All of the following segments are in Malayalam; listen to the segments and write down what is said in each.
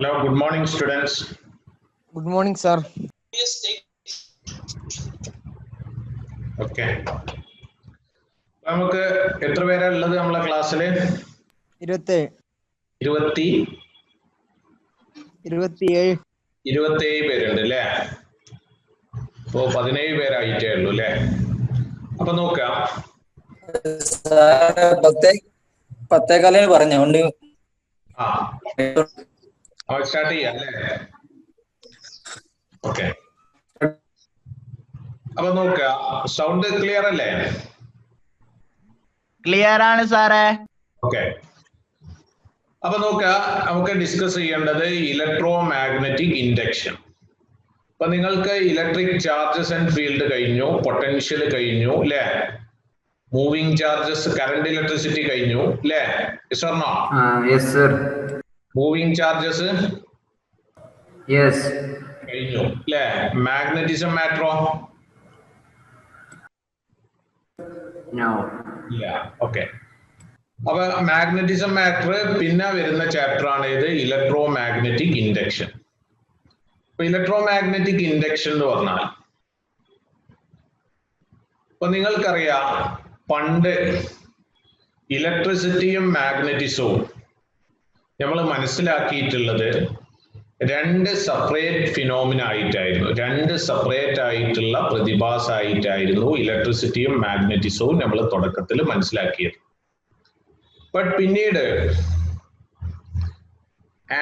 Hello, good morning, students. Good morning, sir. Okay. നമുക്ക് എത്ര പേരാ ഉള്ളത് നമ്മളെ ക്ലാസ്സിൽ? 27 പേരുണ്ട് അല്ലേ? അപ്പോൾ 17 പേരായിട്ടേ ഉള്ളൂ അല്ലേ? അപ്പൊ നോക്കാം. 10:15 പറഞ്ഞോണ്ട് സ്റ്റാർട്ട് ചെയ്യാം അല്ലേ? ഓക്കെ. അപ്പൊ നോക്കുക, സൗണ്ട് ക്ലിയർ അല്ലേ? ക്ലിയർ ആണ് സാറേ. ഓക്കെ. അപ്പൊ നോക്കുക, നമുക്ക് ഡിസ്കസ് ചെയ്യേണ്ടത് ഇലക്ട്രോ മാഗ്നറ്റിക് ഇൻഡക്ഷൻ. അപ്പൊ നിങ്ങൾക്ക് ഇലക്ട്രിക് ചാർജസ് ആൻഡ് ഫീൽഡ് കഴിഞ്ഞു, പൊട്ടൻഷ്യൽ കഴിഞ്ഞു അല്ലേ? മൂവിങ് ചാർജസ്, കറണ്ട്, ഇലക്ട്രിസിറ്റി കഴിഞ്ഞു അല്ലേ? Yes or no? Yes sir. Moving charges yes കഴിഞ്ഞു അല്ലേ? മാഗ്നറ്റിസം മാറ്ററോ? നോ. ഇല്ല. ഓക്കെ. അപ്പൊ മാഗ്നറ്റിസം മാറ്റർ പിന്നെ വരുന്ന ചാപ്റ്റർ ആണ് ഇത് ഇലക്ട്രോ മാഗ്നറ്റിക് ഇൻഡക്ഷൻ. അപ്പൊ ഇലക്ട്രോ മാഗ്നറ്റിക് ഇൻഡക്ഷൻ എന്ന് പറഞ്ഞാൽ ഇപ്പൊ നിങ്ങൾക്കറിയാം, പണ്ട് ഇലക്ട്രിസിറ്റിയും മാഗ്നറ്റിസവും നമ്മൾ മനസ്സിലാക്കിയിട്ടുള്ളത് രണ്ട് സെപ്പറേറ്റ് ഫിനോമിന ആയിട്ടായിരുന്നു, രണ്ട് സെപ്പറേറ്റ് ആയിട്ടുള്ള പ്രതിഭാസമായിട്ടായിരുന്നു ഇലക്ട്രിസിറ്റിയും മാഗ്നറ്റിസവും നമ്മൾ തുടക്കത്തിൽ മനസ്സിലാക്കിയത്. ബട്ട് പിന്നീട്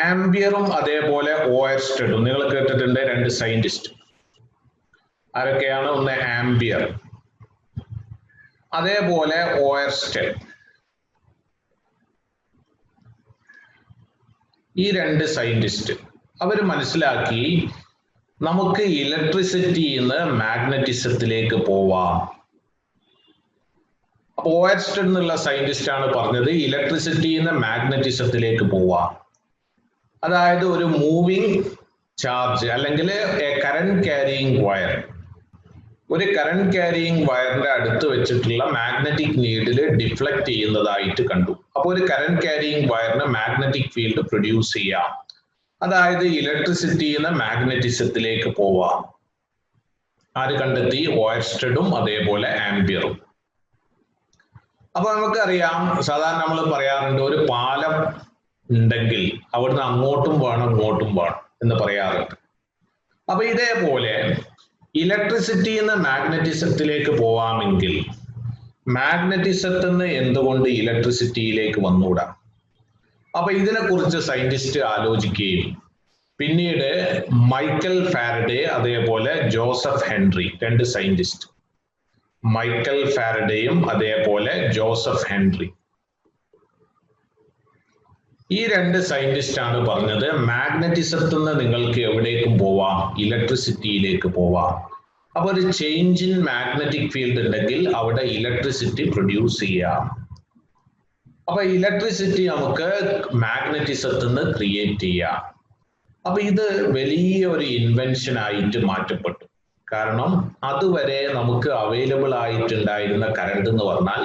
ആംബിയറും അതേപോലെ ഓയർസ്റ്റഡും, നിങ്ങൾ കേട്ടിട്ടുണ്ട്, രണ്ട് സയന്റിസ്റ്റ്. ആരൊക്കെയാണ്? ഒന്ന് ആംബിയർ, അതേപോലെ ഓയർസ്റ്റഡ്. ഈ രണ്ട് സയന്റിസ്റ്റ് അവർ മനസ്സിലാക്കി നമുക്ക് ഇലക്ട്രിസിറ്റിയിൽ നിന്ന് മാഗ്നറ്റിസത്തിലേക്ക് പോവാം. ഓയർസ്റ്റഡ് എന്നുള്ള സയന്റിസ്റ്റ് ആണ് പറഞ്ഞത് ഇലക്ട്രിസിറ്റിയിൽ നിന്ന് മാഗ്നറ്റിസത്തിലേക്ക് പോവാം. അതായത് ഒരു മൂവിങ് ചാർജ് അല്ലെങ്കിൽ കറന്റ് ക്യാരിയിങ് വയർ, ഒരു കറന്റ് ക്യാരിയിങ് വയറിന്റെ അടുത്ത് വെച്ചിട്ടുള്ള മാഗ്നറ്റിക് നീഡിൽ ഡിഫ്ലക്ട് ചെയ്യുന്നതായിട്ട് കണ്ടു. അപ്പോൾ ഒരു കറന്റ് ക്യാരിയിങ് വയറിന് മാഗ്നറ്റിക് ഫീൽഡ് പ്രൊഡ്യൂസ് ചെയ്യാം. അതായത് ഇലക്ട്രിസിറ്റിയിൽ നിന്ന് മാഗ്നറ്റിസത്തിലേക്ക് പോവാം. ആര് കണ്ടെത്തി? ഓയർസ്റ്റഡും അതേപോലെ ആംബിയറും. അപ്പൊ നമുക്കറിയാം, സാധാരണ നമ്മൾ പറയാറുണ്ട് ഒരു പാലം ഉണ്ടെങ്കിൽ അവിടുന്ന് അങ്ങോട്ടും വേണം ഇങ്ങോട്ടും വേണം എന്ന് പറയാറുണ്ട്. അപ്പൊ ഇതേപോലെ ഇലക്ട്രിസിറ്റിയിൽ നിന്ന് മാഗ്നറ്റിസത്തിലേക്ക് പോവാമെങ്കിൽ മാഗ്നറ്റിസത്തിൽ നിന്ന് എന്തുകൊണ്ട് ഇലക്ട്രിസിറ്റിയിലേക്ക് വന്നൂടാ? അപ്പൊ ഇതിനെക്കുറിച്ച് സയന്റിസ്റ്റ് ആലോചിക്കുകയും പിന്നീട് മൈക്കൽ ഫാരഡേ അതേപോലെ ജോസഫ് ഹെൻറി, രണ്ട് സയന്റിസ്റ്റ്, മൈക്കൽ ഫാരഡേയും അതേപോലെ ജോസഫ് ഹെൻറി, ഈ രണ്ട് സയന്റിസ്റ്റ് ആണ് പറഞ്ഞത് മാഗ്നറ്റിസത്തിൽ നിന്ന് നിങ്ങൾക്ക് എവിടേക്കും പോവാം, ഇലക്ട്രിസിറ്റിയിലേക്ക് പോവാം. അപ്പൊ ഒരു ചേഞ്ച് ഇൻ മാഗ്നറ്റിക് ഫീൽഡ് ഉണ്ടെങ്കിൽ അവിടെ ഇലക്ട്രിസിറ്റി പ്രൊഡ്യൂസ് ചെയ്യാം. അപ്പൊ ഇലക്ട്രിസിറ്റി നമുക്ക് മാഗ്നറ്റിസത്തിൽ നിന്ന് ക്രിയേറ്റ് ചെയ്യാം. അപ്പൊ ഇത് വലിയ ഒരു ഇൻവെൻഷൻ ആയിട്ട് മാറ്റപ്പെട്ടു. കാരണം അതുവരെ നമുക്ക് അവൈലബിൾ ആയിട്ടുണ്ടായിരുന്ന കറണ്ട് എന്ന് പറഞ്ഞാൽ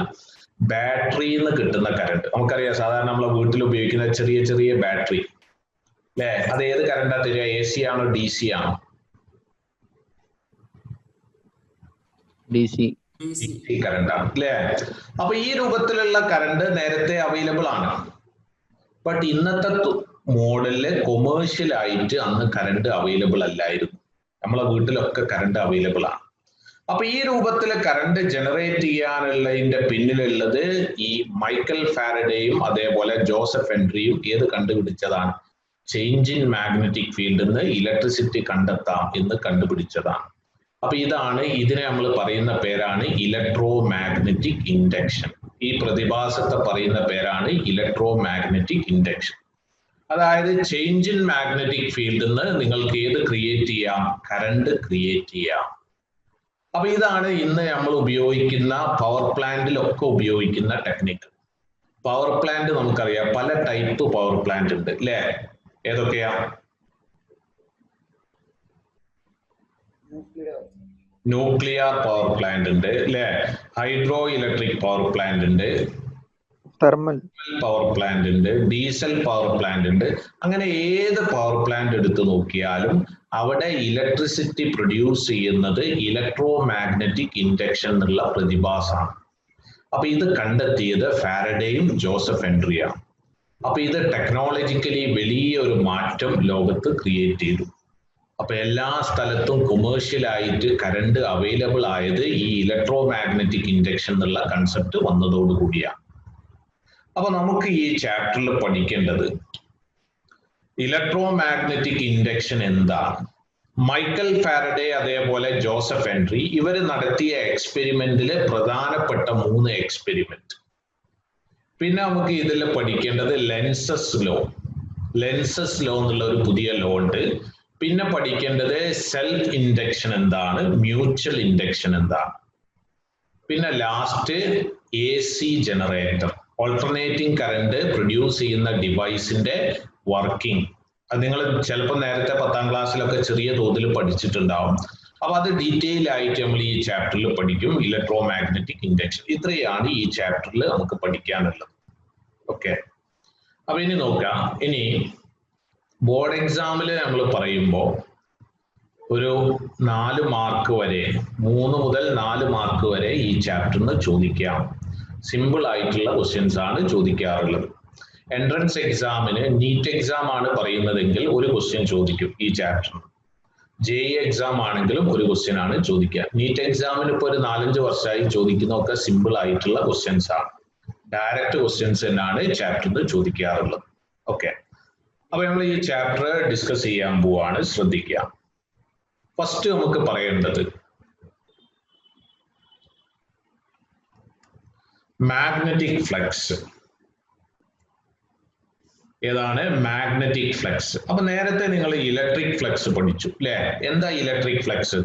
ബാറ്ററിയിൽ നിന്ന് കിട്ടുന്ന കറണ്ട്. നമുക്കറിയാം, സാധാരണ നമ്മളെ വീട്ടിൽ ഉപയോഗിക്കുന്ന ചെറിയ ചെറിയ ബാറ്ററി അല്ലെ, അത് ഏത് കറണ്ടാ തരിക? AC ആണോ DC ആണോ? DC കറണ്ടാണ് അല്ലേ? അപ്പൊ ഈ രൂപത്തിലുള്ള കറണ്ട് നേരത്തെ അവൈലബിൾ ആണ്. ബട്ട് ഇന്നത്തെ മോഡലില് കൊമേഴ്ഷ്യൽ ആയിട്ട് അന്ന് കറണ്ട് അവൈലബിൾ അല്ലായിരുന്നു. നമ്മളെ വീട്ടിലൊക്കെ കറണ്ട് അവൈലബിൾ ആണ്. അപ്പൊ ഈ രൂപത്തില് കറണ്ട് ജനറേറ്റ് ചെയ്യാനുള്ളതിന്റെ പിന്നിലുള്ളത് ഈ മൈക്കൽ ഫാരഡേയും അതേപോലെ ജോസഫ് ഹെൻറിയും ഏത് കണ്ടുപിടിച്ചതാണ്? ചേഞ്ച് ഇൻ മാഗ്നറ്റിക് ഫീൽഡിൽ നിന്ന് ഇലക്ട്രിസിറ്റി കണ്ടെത്താം എന്ന് കണ്ടുപിടിച്ചതാണ്. അപ്പൊ ഇതാണ്, ഇതിനെ നമ്മൾ പറയുന്ന പേരാണ് ഇലക്ട്രോ മാഗ്നറ്റിക് ഇൻഡക്ഷൻ. ഈ പ്രതിഭാസത്തെ പറയുന്ന പേരാണ് ഇലക്ട്രോ മാഗ്നറ്റിക് ഇൻഡക്ഷൻ. അതായത് ചേഞ്ച് ഇൻ മാഗ്നറ്റിക് ഫീൽഡിൽ നിന്ന് നിങ്ങൾക്ക് ഏത് ക്രിയേറ്റ് ചെയ്യാം? കറണ്ട് ക്രിയേറ്റ് ചെയ്യാം. അപ്പൊ ഇതാണ് ഇന്ന് നമ്മൾ ഉപയോഗിക്കുന്ന പവർ പ്ലാന്റിലൊക്കെ ഉപയോഗിക്കുന്ന ടെക്നിക്ക്. പവർ പ്ലാന്റ് നമുക്കറിയാം, പല ടൈപ്പ് പവർ പ്ലാന്റ് ഉണ്ട് അല്ലേ? ഏതൊക്കെയാ? ന്യൂക്ലിയർ പവർ പ്ലാന്റ് ഉണ്ട് അല്ലെ, ഹൈഡ്രോ ഇലക്ട്രിക് പവർ പ്ലാന്റ് ഉണ്ട്, തെർമൽ പവർ പ്ലാന്റ് ഉണ്ട്, ഡീസൽ പവർ പ്ലാന്റ് ഉണ്ട്. അങ്ങനെ ഏത് പവർ പ്ലാന്റ് എടുത്തു നോക്കിയാലും അവിടെ ഇലക്ട്രിസിറ്റി പ്രൊഡ്യൂസ് ചെയ്യുന്നത് ഇലക്ട്രോ മാഗ്നറ്റിക് ഇൻഡക്ഷൻ എന്നുള്ള പ്രതിഭാസമാണ്. അപ്പൊ ഇത് കണ്ടെത്തിയത് ഫാരഡേയും ജോസഫ് ഹെൻറിയാണ്. അപ്പൊ ഇത് ടെക്നോളജിക്കലി വലിയൊരു മാറ്റം ലോകത്ത് ക്രിയേറ്റ് ചെയ്തു. അപ്പൊ എല്ലാ സ്ഥലത്തും കൊമേഴ്ഷ്യൽ ആയിട്ട് കറണ്ട് അവൈലബിൾ ആയത് ഈ ഇലക്ട്രോ മാഗ്നറ്റിക് ഇൻഡക്ഷൻ എന്നുള്ള കൺസെപ്റ്റ് വന്നതോടുകൂടിയാണ്. അപ്പൊ നമുക്ക് ഈ ചാപ്റ്ററിൽ പഠിക്കേണ്ടത് ഇലക്ട്രോ മാഗ്നറ്റിക് ഇൻഡക്ഷൻ എന്താണ്, മൈക്കൽ ഫാരഡേ അതേപോലെ ജോസഫ് ഹെൻറി ഇവർ നടത്തിയ എക്സ്പെരിമെന്റില് പ്രധാനപ്പെട്ട 3 എക്സ്പെരിമെന്റ്. പിന്നെ നമുക്ക് ഇതിൽ പഠിക്കേണ്ടത് ലെൻസസ് ലോ എന്നുള്ള ഒരു പുതിയ ലോ ഉണ്ട്. പിന്നെ പഠിക്കേണ്ടത് സെൽഫ് ഇൻഡക്ഷൻ എന്താണ്, മ്യൂച്വൽ ഇൻഡക്ഷൻ എന്താണ്. പിന്നെ last AC generator, alternating current produce ചെയ്യുന്ന ഡിവൈസിന്റെ വർക്കിംഗ്. അത് നിങ്ങൾ ചിലപ്പോൾ നേരത്തെ 10ാം ക്ലാസ്സിലൊക്കെ ചെറിയ തോതിൽ പഠിച്ചിട്ടുണ്ടാവും. അപ്പൊ അത് ഡീറ്റെയിൽ ആയിട്ട് നമ്മൾ ഈ ചാപ്റ്ററിൽ പഠിക്കും. ഇലക്ട്രോ മാഗ്നറ്റിക് ഇൻഡക്ഷൻ ഇത്രയാണ് ഈ ചാപ്റ്ററിൽ നമുക്ക് പഠിക്കാനുള്ളത്. ഓക്കെ, അപ്പൊ ഇനി നോക്കാം. ഇനി ബോർഡ് എക്സാമിൽ നമ്മൾ പറയുമ്പോൾ ഒരു 4 മാർക്ക് വരെ, 3 മുതൽ 4 മാർക്ക് വരെ ഈ ചാപ്റ്ററിന് ചോദിക്കാം. സിമ്പിൾ ആയിട്ടുള്ള ക്വസ്റ്റ്യൻസ് ആണ് ചോദിക്കാറുള്ളത്. എൻട്രൻസ് എക്സാമിന് നീറ്റ് എക്സാം ആണ് പറയുന്നതെങ്കിൽ ഒരു ക്വസ്റ്റ്യൻ ചോദിക്കും ഈ ചാപ്റ്ററിന്. JEE എക്സാം ആണെങ്കിലും ഒരു ക്വസ്റ്റ്യൻ ആണ് ചോദിക്കുക. നീറ്റ് എക്സാമിന് ഇപ്പോൾ ഒരു 4-5 വർഷമായി ചോദിക്കുന്നതൊക്കെ സിമ്പിൾ ആയിട്ടുള്ള ക്വസ്റ്റ്യൻസ് ആണ്. ഡയറക്റ്റ് ക്വസ്റ്റ്യൻസ് തന്നെയാണ് ചാപ്റ്ററിന് ചോദിക്കാറുള്ളത്. ഓക്കെ, അപ്പൊ നമ്മൾ ഈ ചാപ്റ്റർ ഡിസ്കസ് ചെയ്യാൻ പോവാണ്, ശ്രദ്ധിക്കുക. ഫസ്റ്റ് നമുക്ക് പറയേണ്ടത് മാഗ്നറ്റിക് ഫ്ലക്സ്. ഏതാണ് മാഗ്നറ്റിക് ഫ്ലക്സ്? അപ്പൊ നേരത്തെ നിങ്ങൾ ഇലക്ട്രിക് ഫ്ലക്സ് പഠിച്ചു അല്ലെ? എന്താ ഇലക്ട്രിക് ഫ്ലക്സ്?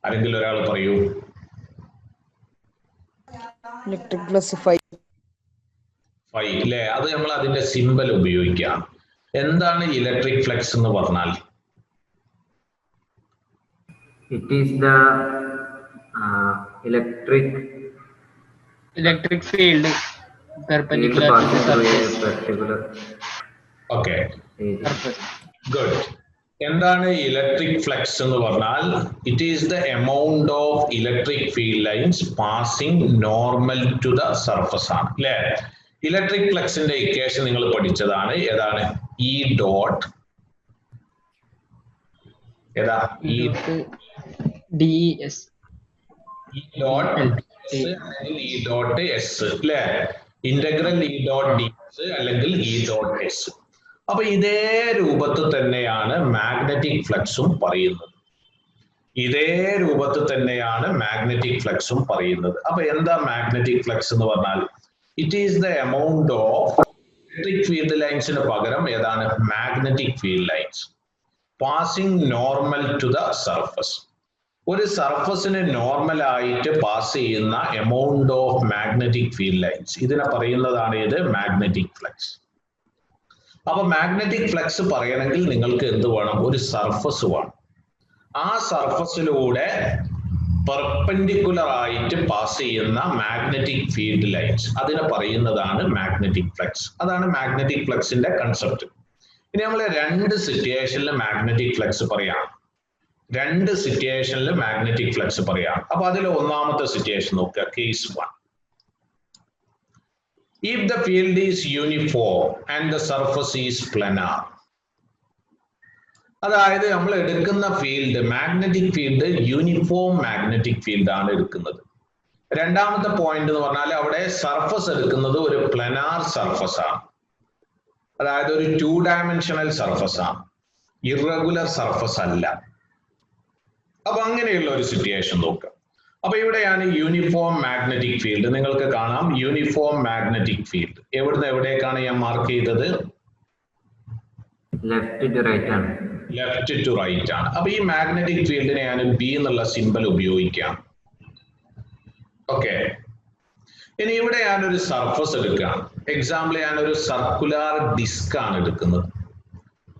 ആരെങ്കിലും ഒരാൾ പറയൂ. ഇലക്ട്രിക് പ്ലസ് ഫൈ അല്ലെ? അത് നമ്മൾ അതിന്റെ സിമ്പൽ ഉപയോഗിക്കാം. എന്താണ് ഇലക്ട്രിക് ഫ്ലക്സ് എന്ന് പറഞ്ഞാൽ? It is the electric field perpendicular to the surface. Okay, good. എന്താണ് ഇലക്ട്രിക് ഫ്ലക്സ് എന്ന് പറഞ്ഞാൽ? It is the amount of electric field lines passing normal to the surface ആണ് അല്ലെ? ഇലക്ട്രിക് ഫ്ലക്സിന്റെ ഇക്വേഷൻ നിങ്ങൾ പഠിച്ചതാണ്. ഏതാണ്? E ഡോട്ട് ഏതാ? E DES E dot S അല്ലെ? ഇന്റഗ്രൽ E ഡോട്ട് DS അല്ലെങ്കിൽ E ഡോട്ട് S. അപ്പൊ ഇതേ രൂപത്തിൽ തന്നെയാണ് മാഗ്നറ്റിക് ഫ്ലക്സും പറയുന്നത്. ഇതേ രൂപത്തിൽ തന്നെയാണ് മാഗ്നറ്റിക് ഫ്ലക്സും പറയുന്നത്. അപ്പൊ എന്താ മാഗ്നറ്റിക് ഫ്ലക്സ് എന്ന് പറഞ്ഞാൽ? It is the amount of electric field ലൈൻസിന് പകരം ഏതാണ്? Magnetic field lines passing normal to the surface. ഒരു സർഫസിന് നോർമൽ ആയിട്ട് പാസ് ചെയ്യുന്ന amount of magnetic field lines, ഇതിനെ പറയുന്നതാണ് ഇത് മാഗ്നറ്റിക് ഫ്ലക്സ്. അപ്പൊ മാഗ്നറ്റിക് ഫ്ലക്സ് പറയണമെങ്കിൽ നിങ്ങൾക്ക് എന്ത് വേണം? ഒരു സർഫസ് വേണം. ആ സർഫസിലൂടെ പെർപെൻഡിക്കുലർ ആയിട്ട് പാസ് ചെയ്യുന്ന മാഗ്നറ്റിക് ഫീൽഡ് ലൈൻസ്, അതിനെ പറയുന്നതാണ് മാഗ്നറ്റിക് ഫ്ലക്സ്. അതാണ് മാഗ്നറ്റിക് ഫ്ലക്സിന്റെ കൺസെപ്റ്റ്. ഇനി നമ്മൾ 2 സിറ്റുവേഷനിൽ മാഗ്നറ്റിക് ഫ്ലക്സ് പറയാം. 2 സിറ്റുവേഷനിൽ മാഗ്നറ്റിക് ഫ്ലക്സ് പറയാം. അപ്പൊ അതിൽ ഒന്നാമത്തെ സിറ്റുവേഷൻ നോക്കുക, case 1. If the field is uniform and the surface is planar. അതായത് നമ്മൾ എടുക്കുന്ന field, magnetic field uniform magnetic field ആണ് എടുക്കുന്നത്. രണ്ടാമത്തെ പോയിന്റ് എന്ന് പറഞ്ഞാൽ അവിടെ സർഫസ് എടുക്കുന്നത് ഒരു പ്ലനാർ സർഫസ് ആണ്. അതായത് ഒരു 2 ഡയമെൻഷണൽ സർഫസ് ആണ്, ഇറഗുലർ സർഫസ് അല്ല. അപ്പൊ അങ്ങനെയുള്ള ഒരു സിറ്റുവേഷൻ നോക്കുക. അപ്പൊ ഇവിടെയാണ് യൂണിഫോം മാഗ്നറ്റിക് ഫീൽഡ്. നിങ്ങൾക്ക് കാണാം യൂണിഫോം മാഗ്നറ്റിക് ഫീൽഡ്. എവിടുന്ന് എവിടേക്കാണ് ഞാൻ മാർക്ക് ചെയ്തത്? ലെഫ്റ്റ് ടു റൈറ്റ് ആണ്. ലെഫ്റ്റ് ടു റൈറ്റ് ആണ്. അപ്പൊ ഈ മാഗ്നറ്റിക് ഫീൽഡിനെ ഞാൻ B എന്നുള്ള സിമ്പൽ ഉപയോഗിക്കാം. ഓക്കെ, ഇനി ഇവിടെ ഞാനൊരു സർഫസ് എടുക്കുകയാണ്. എക്സാമ്പിൾ ഞാനൊരു സർക്കുലർ ഡിസ്ക് ആണ് എടുക്കുന്നത്.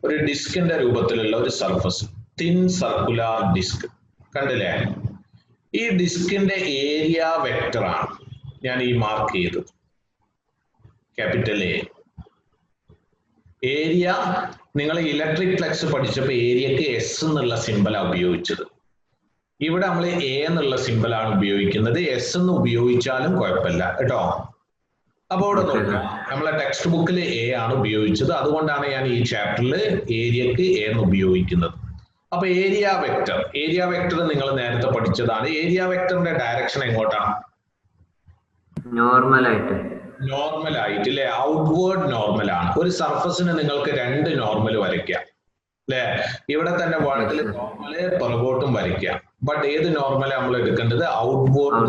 ഒരു ഡിസ്കിന്റെ രൂപത്തിലുള്ള ഒരു സർഫസ്, തിൻ സർക്കുലർ ഡിസ്ക് കണ്ടില്ലേ? ഈ ഡിസ്കിന്റെ ഏരിയ വെക്ടർ ആണ്. ഞാൻ ഈ മാർക്ക് ചെയ്തു ക്യാപിറ്റൽ എ. ഏരിയ നിങ്ങൾ ഇലക്ട്രിക് ഫ്ലക്സ് പഠിച്ചപ്പോൾ ഏരിയക്ക് എസ് എന്നുള്ള സിമ്പലാണ് ഉപയോഗിച്ചത്. ഇവിടെ നമ്മൾ എ എന്നുള്ള സിമ്പലാണ് ഉപയോഗിക്കുന്നത്. എസ് എന്ന് ഉപയോഗിച്ചാലും കുഴപ്പമില്ല കേട്ടോ. അപ്പൊ ഇവിടെ നോക്കുക, നമ്മളെ ടെക്സ്റ്റ് ബുക്കിൽ എ ആണ് ഉപയോഗിച്ചത്, അതുകൊണ്ടാണ് ഞാൻ ഈ ചാപ്റ്ററിൽ ഏരിയക്ക് എ എന്ന് ഉപയോഗിക്കുന്നത്. അപ്പൊ ഏരിയ വെക്ടർ നിങ്ങൾ നേരത്തെ പഠിച്ചതാണ്. ഏരിയ വെക്ടറിന്റെ ഡയറക്ഷൻ എങ്ങോട്ടാണ്? നോർമൽ ആയിട്ട് അല്ലെ? ഔട്ട്വേർഡ് നോർമൽ ആണ്. ഒരു സർഫസിന് നിങ്ങൾക്ക് 2 നോർമൽ വരയ്ക്കാം അല്ലെ? ഇവിടെ തന്നെ വേണമെങ്കിൽ നോർമല് പുറകോട്ടും വരയ്ക്കാം. ബട്ട് ഏത് നോർമൽ നമ്മൾ എടുക്കേണ്ടത്? ഔട്ട്വേർഡ്.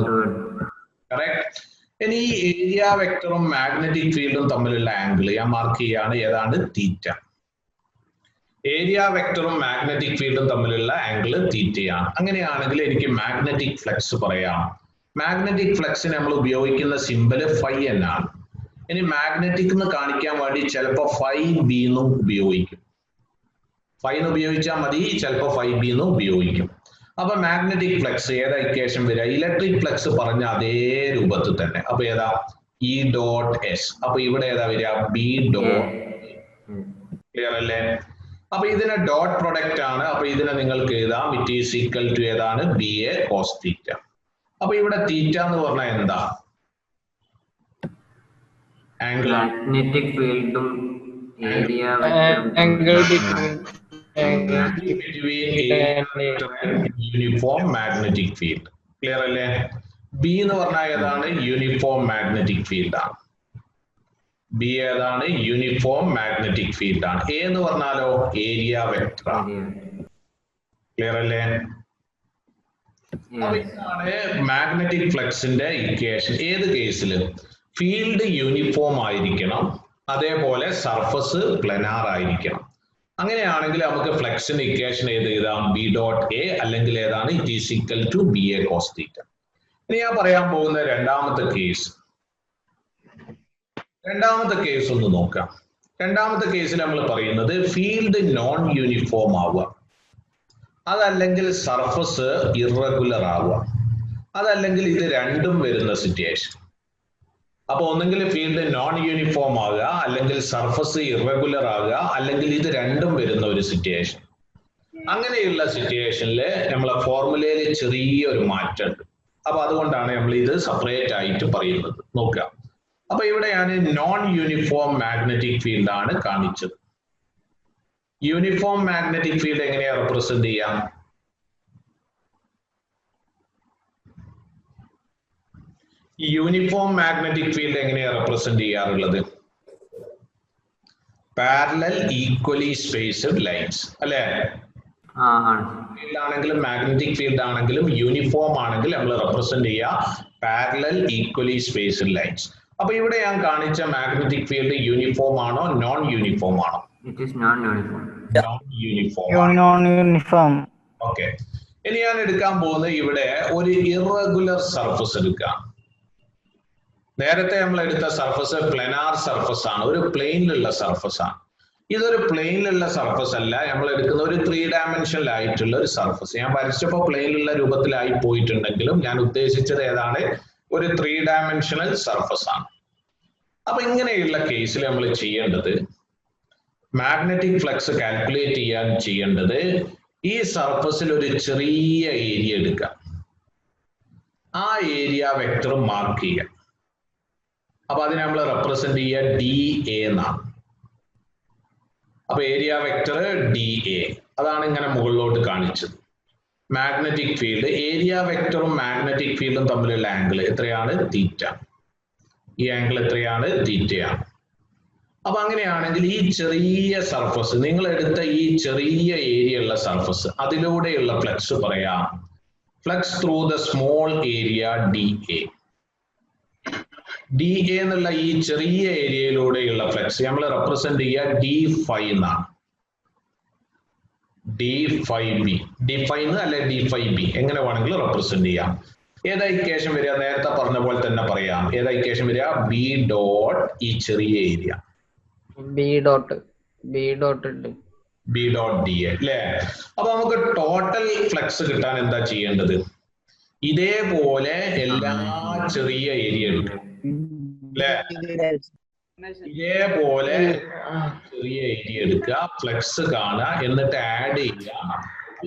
കറക്റ്റ്. ഇനി ഈ ഏരിയ വെക്ടറും മാഗ്നറ്റിക് ഫീൽഡും തമ്മിലുള്ള ആംഗിൾ ഞാൻ മാർക്ക് ചെയ്യാണ്. ഏതാണ്? തീറ്റ. ഏരിയ വെക്ടറും മാഗ്നറ്റിക് ഫീൽഡും തമ്മിലുള്ള ആംഗിൾ തീറ്റയാണ്. അങ്ങനെയാണെങ്കിൽ എനിക്ക് മാഗ്നറ്റിക് ഫ്ലക്സ് പറയാം. മാഗ്നറ്റിക് ഫ്ലക്സിന് നമ്മൾ ഉപയോഗിക്കുന്ന സിമ്പല് ഫൈ എന്നാണ്. ഇനി മാഗ്നറ്റിക് എന്ന് കാണിക്കാൻ വേണ്ടി ചിലപ്പോൾ ഫൈ ബി എന്നും ഉപയോഗിക്കും. ഫൈ എന്ന് ഉപയോഗിച്ചാൽ മതി, ചിലപ്പോൾ ഫൈ ബി എന്നും ഉപയോഗിക്കും. അപ്പൊ മാഗ്നറ്റിക് ഫ്ലക്സ് ഏതാ ഇക്വേഷൻ വരിക? ഇലക്ട്രിക് ഫ്ലക്സ് പറഞ്ഞ അതേ രൂപത്തിൽ തന്നെ. അപ്പൊ ഏതാ? E dot S. അപ്പൊ ഇവിടെ ഏതാ വരിക? B dot. ക്ലിയർ അല്ലേ? അപ്പൊ ഇതിന് ഡോട്ട് പ്രൊഡക്റ്റ് ആണ്. അപ്പൊ ഇതിനെ നിങ്ങൾക്ക് എഴുതാം ഇറ്റ് ഈസ് ഈക്വൽ ടു ഏതാണ്? B A cos theta. അപ്പൊ ഇവിടെ തീറ്റ എന്ന് പറഞ്ഞാൽ എന്താ? ആംഗിൾ. മാഗ്നറ്റിക് ഫീൽഡും area angle uniform magnetic field. Clear അല്ലേ? ബി എന്ന് പറഞ്ഞാൽ ഏതാണ്? യൂണിഫോം മാഗ്നറ്റിക് ഫീൽഡ് ആണ്. ബി ഏതാണ്? യൂണിഫോം മാഗ്നറ്റിക് ഫീൽഡ് ആണ്. എ എന്ന് പറഞ്ഞാലോ? ഏരിയ വെക്ടർ ആണ്. ക്ലിയർ അല്ലേ? അപ്പൊ ഇതാണ് മാഗ്നറ്റിക് ഫ്ലക്സിന്റെ ഇക്വേഷൻ. ഏത് കേസില്? ഫീൽഡ് യൂണിഫോം ആയിരിക്കണം, അതേപോലെ സർഫസ് പ്ലനാർ ആയിരിക്കണം. അങ്ങനെയാണെങ്കിൽ നമുക്ക് ഫ്ലക്സിന്റെ ഇക്വേഷൻ ഏത് എഴുതാം? ബി ഡോട്ട് എ, അല്ലെങ്കിൽ ഏതാണ്? It is equal to B A cos theta. ഇനി ഞാൻ പറയാൻ പോകുന്ന രണ്ടാമത്തെ കേസ് ഒന്ന് നോക്കാം. രണ്ടാമത്തെ കേസിൽ നമ്മൾ പറയുന്നത് ഫീൽഡ് നോൺ യൂണിഫോം ആവുക, അതല്ലെങ്കിൽ സർഫസ് ഇറഗുലർ ആവുക, അതല്ലെങ്കിൽ ഇത് രണ്ടും വരുന്ന സിറ്റുവേഷൻ. അപ്പൊ ഒന്നെങ്കിൽ ഫീൽഡ് നോൺ യൂണിഫോം ആവുക, അല്ലെങ്കിൽ സർഫസ് ഇറഗുലർ ആവുക, അല്ലെങ്കിൽ ഇത് രണ്ടും വരുന്ന ഒരു സിറ്റുവേഷൻ. അങ്ങനെയുള്ള സിറ്റുവേഷനിൽ നമ്മളെ ഫോർമുലയിൽ ചെറിയൊരു മാറ്റമുണ്ട്. അപ്പൊ അതുകൊണ്ടാണ് നമ്മൾ ഇത് സെപ്പറേറ്റ് ആയിട്ട് പറയുന്നത്. നോക്കുക. അപ്പൊ ഇവിടെ ഞാൻ നോൺ യൂണിഫോം മാഗ്നറ്റിക് ഫീൽഡ് ആണ് കാണിച്ചത്. യൂണിഫോം മാഗ്നറ്റിക് ഫീൽഡ് എങ്ങനെയാ റെപ്രസെന്റ് ചെയ്യാം? യൂണിഫോം മാഗ്നറ്റിക് ഫീൽഡ് എങ്ങനെയാ റെപ്രസെന്റ് ചെയ്യാറുള്ളത്? പാരലൽ ഈക്വലി സ്പേസ്ഡ് ലൈൻസ് അല്ലെ? ഫീൽഡ് ആണെങ്കിലും മാഗ്നറ്റിക് ഫീൽഡ് ആണെങ്കിലും യൂണിഫോം ആണെങ്കിൽ നമ്മൾ റെപ്രസെന്റ് ചെയ്യുക പാരലൽ ഈക്വലി സ്പേസ്ഡ് ലൈൻസ്. അപ്പൊ ഇവിടെ ഞാൻ കാണിച്ച മാഗ്നറ്റിക് ഫീൽഡ് യൂണിഫോം ആണോ നോൺ യൂണിഫോം ആണോ? യൂണിഫോം. ഓക്കെ. ഇനി ഞാൻ എടുക്കാൻ പോകുന്നത് ഇവിടെ ഒരു ഇറഗുലർ സർഫസ് എടുക്കാം. നേരത്തെ നമ്മൾ എടുത്ത സർഫസ് പ്ലനാർ സർഫസ് ആണ്, ഒരു പ്ലെയിനിലുള്ള സർഫസ് ആണ്. ഇതൊരു പ്ലെയിനിലുള്ള സർഫസ് അല്ല, നമ്മൾ എടുക്കുന്ന ഒരു 3 ഡയമെൻഷനിൽ ആയിട്ടുള്ള ഒരു സർഫസ്. ഞാൻ വരച്ചപ്പോൾ പ്ലെയിനിലുള്ള രൂപത്തിലായി പോയിട്ടുണ്ടെങ്കിലും ഞാൻ ഉദ്ദേശിച്ചത് ഏതാണ്? ഒരു 3 ഡയമെൻഷണൽ സർഫസ് ആണ്. അപ്പൊ ഇങ്ങനെയുള്ള കേസിൽ നമ്മൾ ചെയ്യേണ്ടത്, മാഗ്നറ്റിക് ഫ്ലക്സ് കാൽക്കുലേറ്റ് ചെയ്യേണ്ടത് ഈ സർഫസിൽ ഒരു ചെറിയ ഏരിയ എടുക്കുക, ആ ഏരിയ വെക്ടർ മാർക്ക് ചെയ്യുക. അപ്പൊ അതിനെ നമ്മൾ റെപ്രസെന്റ് ചെയ്യുക ഡി എ എന്നാണ്. അപ്പൊ ഏരിയ വെക്ടർ ഡി എ, അതാണ് ഇങ്ങനെ മുകളിലോട്ട് കാണിച്ചത്. മാഗ്നറ്റിക് ഫീൽഡ്, ഏരിയ വെക്ടറും മാഗ്നറ്റിക് ഫീൽഡും തമ്മിലുള്ള ആംഗിൾ എത്രയാണ്? തീറ്റ. ഈ ആംഗിൾ എത്രയാണ്? തീറ്റയാണ്. അപ്പൊ അങ്ങനെയാണെങ്കിൽ ഈ ചെറിയ സർഫസ്, നിങ്ങൾ എടുത്ത ഈ ചെറിയ ഏരിയ ഉള്ള സർഫസ്, അതിലൂടെയുള്ള ഫ്ലക്സ് പറയാം flux through the small area D A. D A എന്നുള്ള ഈ ചെറിയ ഏരിയയിലൂടെയുള്ള ഫ്ലക്സ് നമ്മൾ റെപ്രസെന്റ് ചെയ്യുക ഡി ഫൈ എന്നാണ്. D phi B, D phi അല്ലെ ഡി ഫൈ ബി, എങ്ങനെ വേണമെങ്കിലും റെപ്രസെന്റ് ചെയ്യാം. ഏതാ ഇക്വേഷൻ വരിക? നേരത്തെ പറഞ്ഞ പോലെ തന്നെ പറയാം. ഏതാ ഇക്വേഷൻ വരിക? ബി ഡോട്ട് ഈ ചെറിയ area, B dot D A അല്ലേ? അപ്പൊ നമുക്ക് ടോട്ടൽ ഫ്ലക്സ് കിട്ടാൻ എന്താ ചെയ്യേണ്ടത്? ഇതേപോലെ എല്ലാ ചെറിയ ഏരിയ എടുക്കുക അല്ലെ? ഇതേപോലെ ചെറിയ ഏരിയ എടുക്കുക, ഫ്ലെക്സ് കാണുക, എന്നിട്ട് ആഡ് ചെയ്യുക.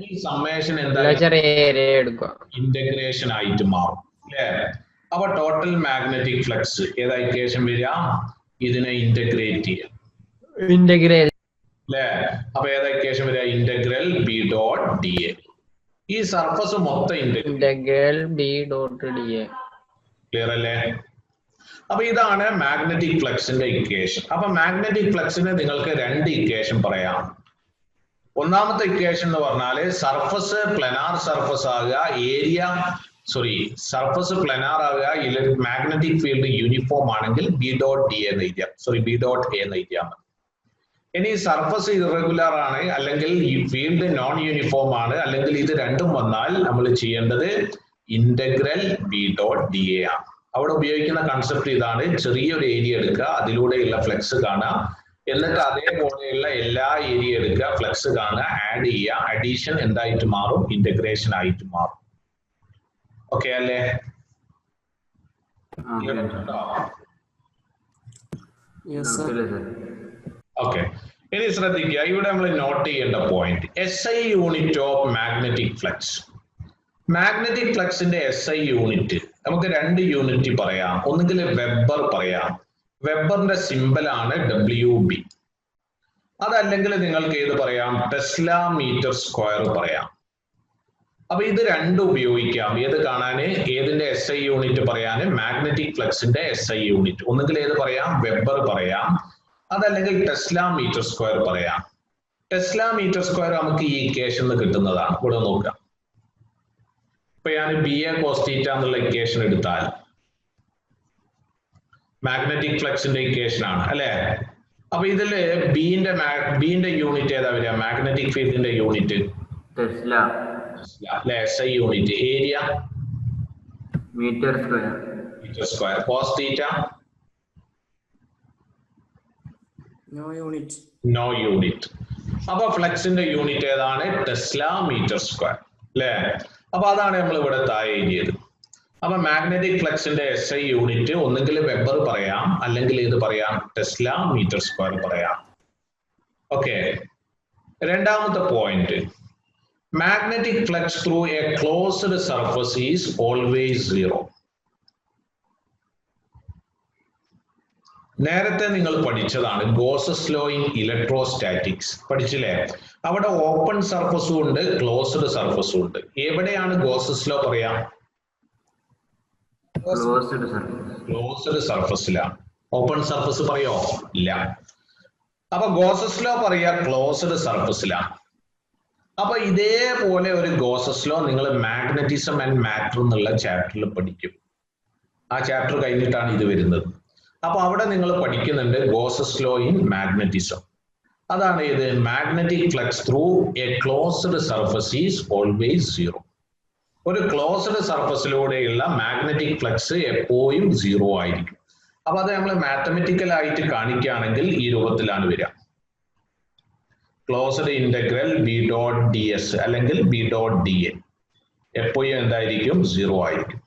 ഈ സമ്മേഷൻ എന്താ? ഇന്റഗ്രേഷൻ ആയിട്ട് മാറും അല്ലെ? അപ്പൊ ടോട്ടൽ മാഗ്നറ്റിക് ഫ്ലക്സ് ഏതാ ഇക്വേഷൻ വരിക? ഇതിനെ ഇന്റഗ്രേറ്റ് ചെയ്യാം അല്ലെ? അപ്പൊ ഏതാ ഇക്വേഷൻ വരിക? Integral B dot D A. ഈ സർഫസ് മൊത്തം integral B dot D A. Clear അല്ലേ? അപ്പൊ ഇതാണ് മാഗ്നറ്റിക് ഫ്ലക്സിന്റെ ഇക്വേഷൻ. അപ്പൊ മാഗ്നറ്റിക് ഫ്ലക്സിന് നിങ്ങൾക്ക് രണ്ട് ഇക്വേഷൻ പറയാം. ഒന്നാമത്തെ ഇക്വേഷൻ എന്ന് പറഞ്ഞാല് സർഫസ് പ്ലനാർ സർഫസ് ആകുക, സർഫസ് പ്ലനാർ ആകുക, മാഗ്നറ്റിക് ഫീൽഡ് യൂണിഫോം ആണെങ്കിൽ ബി ഡോട്ട് ഡി എന്ന് എഴുതിയാൽ ബി ഡോട്ട് എ എന്ന് എഴുതിയാൽ മതി. ഇനി സർഫസ് ഇറഗുലർ ആണ്, അല്ലെങ്കിൽ ഈ ഫീൽഡ് നോൺ യൂണിഫോം ആണ്, അല്ലെങ്കിൽ ഇത് രണ്ടും വന്നാൽ നമ്മൾ ചെയ്യേണ്ടത് integral B dot D A ആണ്. അവിടെ ഉപയോഗിക്കുന്ന കൺസെപ്റ്റ് ഇതാണ്: ചെറിയൊരു ഏരിയ എടുക്കുക, അതിലൂടെയുള്ള ഫ്ലക്സ് കാണുക, എന്നിട്ട് അതേപോലെയുള്ള എല്ലാ ഏരിയ എടുക്കുക, ഫ്ലക്സ് കാണുക, ആഡ് ചെയ്യുക. അഡീഷൻ എന്തായിട്ട് മാറും? ഇന്റഗ്രേഷൻ ആയിട്ട് മാറും. ഓക്കെ അല്ലേ? ഓക്കെ. ഇനി ശ്രദ്ധിക്കുക, ഇവിടെ നമ്മൾ നോട്ട് ചെയ്യേണ്ട point SI unit of magnetic flux. Magnetic ഫ്ലക്സിന്റെ SI യൂണിറ്റ് നമുക്ക് രണ്ട് യൂണിറ്റ് പറയാം. ഒന്നുകിൽ വെബർ പറയാം, വെബറിന്റെ സിമ്പൽ ആണ് WB. അതല്ലെങ്കിൽ നിങ്ങൾക്ക് ഏത് പറയാം? ടെസ്ല മീറ്റർ സ്ക്വയർ പറയാം. അപ്പൊ ഇത് രണ്ടും ഉപയോഗിക്കാം ഏത് കാണാന്? ഏതിന്റെ SI യൂണിറ്റ് പറയാന്? മാഗ്നറ്റിക് ഫ്ലക്സിന്റെ SI യൂണിറ്റ്. ഒന്നുകിൽ ഏത് പറയാം? വെബർ പറയാം, അതല്ലെങ്കിൽ ടെസ്ല മീറ്റർ സ്ക്വയർ പറയാം. ടെസ്ല മീറ്റർ സ്ക്വയർ നമുക്ക് ഈ ഇക്വേഷൻ കിട്ടുന്നതാണ്. ഇവിടെ നോക്കാം. ഇപ്പൊ ഞാൻ BA cos θ എന്നുള്ള ഇക്വേഷൻ എടുത്താൽ മാഗ്നറ്റിക് ഫ്ലക്സിന്റെ ഇക്വേഷൻ ആണ് അല്ലെ? അപ്പൊ ഇതില് ബിന്റെ യൂണിറ്റ് ഏതാ വരിക? മാഗ്നറ്റിക് ഫീൽഡിന്റെ യൂണിറ്റ് ടെസ്ല അല്ലെ? SI unit. Area metre square. cos θ no unit. അപ്പൊ ഫ്ലക്സിന്റെ യൂണിറ്റ് ഏതാണ്? ടെസ്ല മീറ്റർ സ്ക്വയർ അല്ലെ? അപ്പൊ അതാണ് നമ്മൾ ഇവിടെ താഴെ എഴുതിയത്. അപ്പൊ മാഗ്നറ്റിക് ഫ്ലക്സിന്റെ SI യൂണിറ്റ് ഒന്നുകിൽ വെബർ പറയാം, അല്ലെങ്കിൽ ഇത് പറയാം? ടെസ്ല മീറ്റർ സ്ക്വയർ പറയാം. ഓക്കെ. രണ്ടാമത്തെ point, magnetic flux through a closed surface is always zero. നേരത്തെ നിങ്ങൾ പഠിച്ചതാണ് ഗോസസ് ലോ ഇൻ ഇലക്ട്രോസ്റ്റാറ്റിക്സ്, പഠിച്ചില്ലേ? അവിടെ ഓപ്പൺ സർഫസും ഉണ്ട്, ക്ലോസ്ഡ് സർഫസും ഉണ്ട്. എവിടെയാണ് ഗോസസ് ലോ പറയാം? ക്ലോസ്ഡ് സർഫസിലാണ്. ഓപ്പൺ സർഫസ് പറയോ? ഇല്ല. അപ്പൊ ഗോസസ് ലോ പറയാ ക്ലോസ്ഡ് സർഫസിലാണ്. അപ്പൊ ഇതേപോലെ ഒരു ഗോസസ് ലോ നിങ്ങൾ മാഗ്നറ്റിസം ആൻഡ് മാറ്റർ എന്നുള്ള ചാപ്റ്ററിൽ പഠിക്കും. ആ ചാപ്റ്റർ കഴിഞ്ഞിട്ടാണ് ഇത് വരുന്നത്. അപ്പൊ അവിടെ നിങ്ങൾ പഠിക്കുന്നുണ്ട് ഗോസസ് ലോ ഇൻ മാഗ്നറ്റിസം. അതാണ് ഇത് magnetic flux through a closed surface is always zero. ഒരു ക്ലോസ്ഡ് സർഫസിലൂടെയുള്ള മാഗ്നറ്റിക് ഫ്ലക്സ് എപ്പോഴും സീറോ ആയിരിക്കും. അപ്പൊ അത് നമ്മൾ മാത്തമെറ്റിക്കൽ ആയിട്ട് കാണിക്കുകയാണെങ്കിൽ ഈ രൂപത്തിലാണ് വരിക: closed integral B dot D S അല്ലെങ്കിൽ ബി ഡോട്ട് ഡി എ എപ്പോഴും എന്തായിരിക്കും? സീറോ ആയിരിക്കും.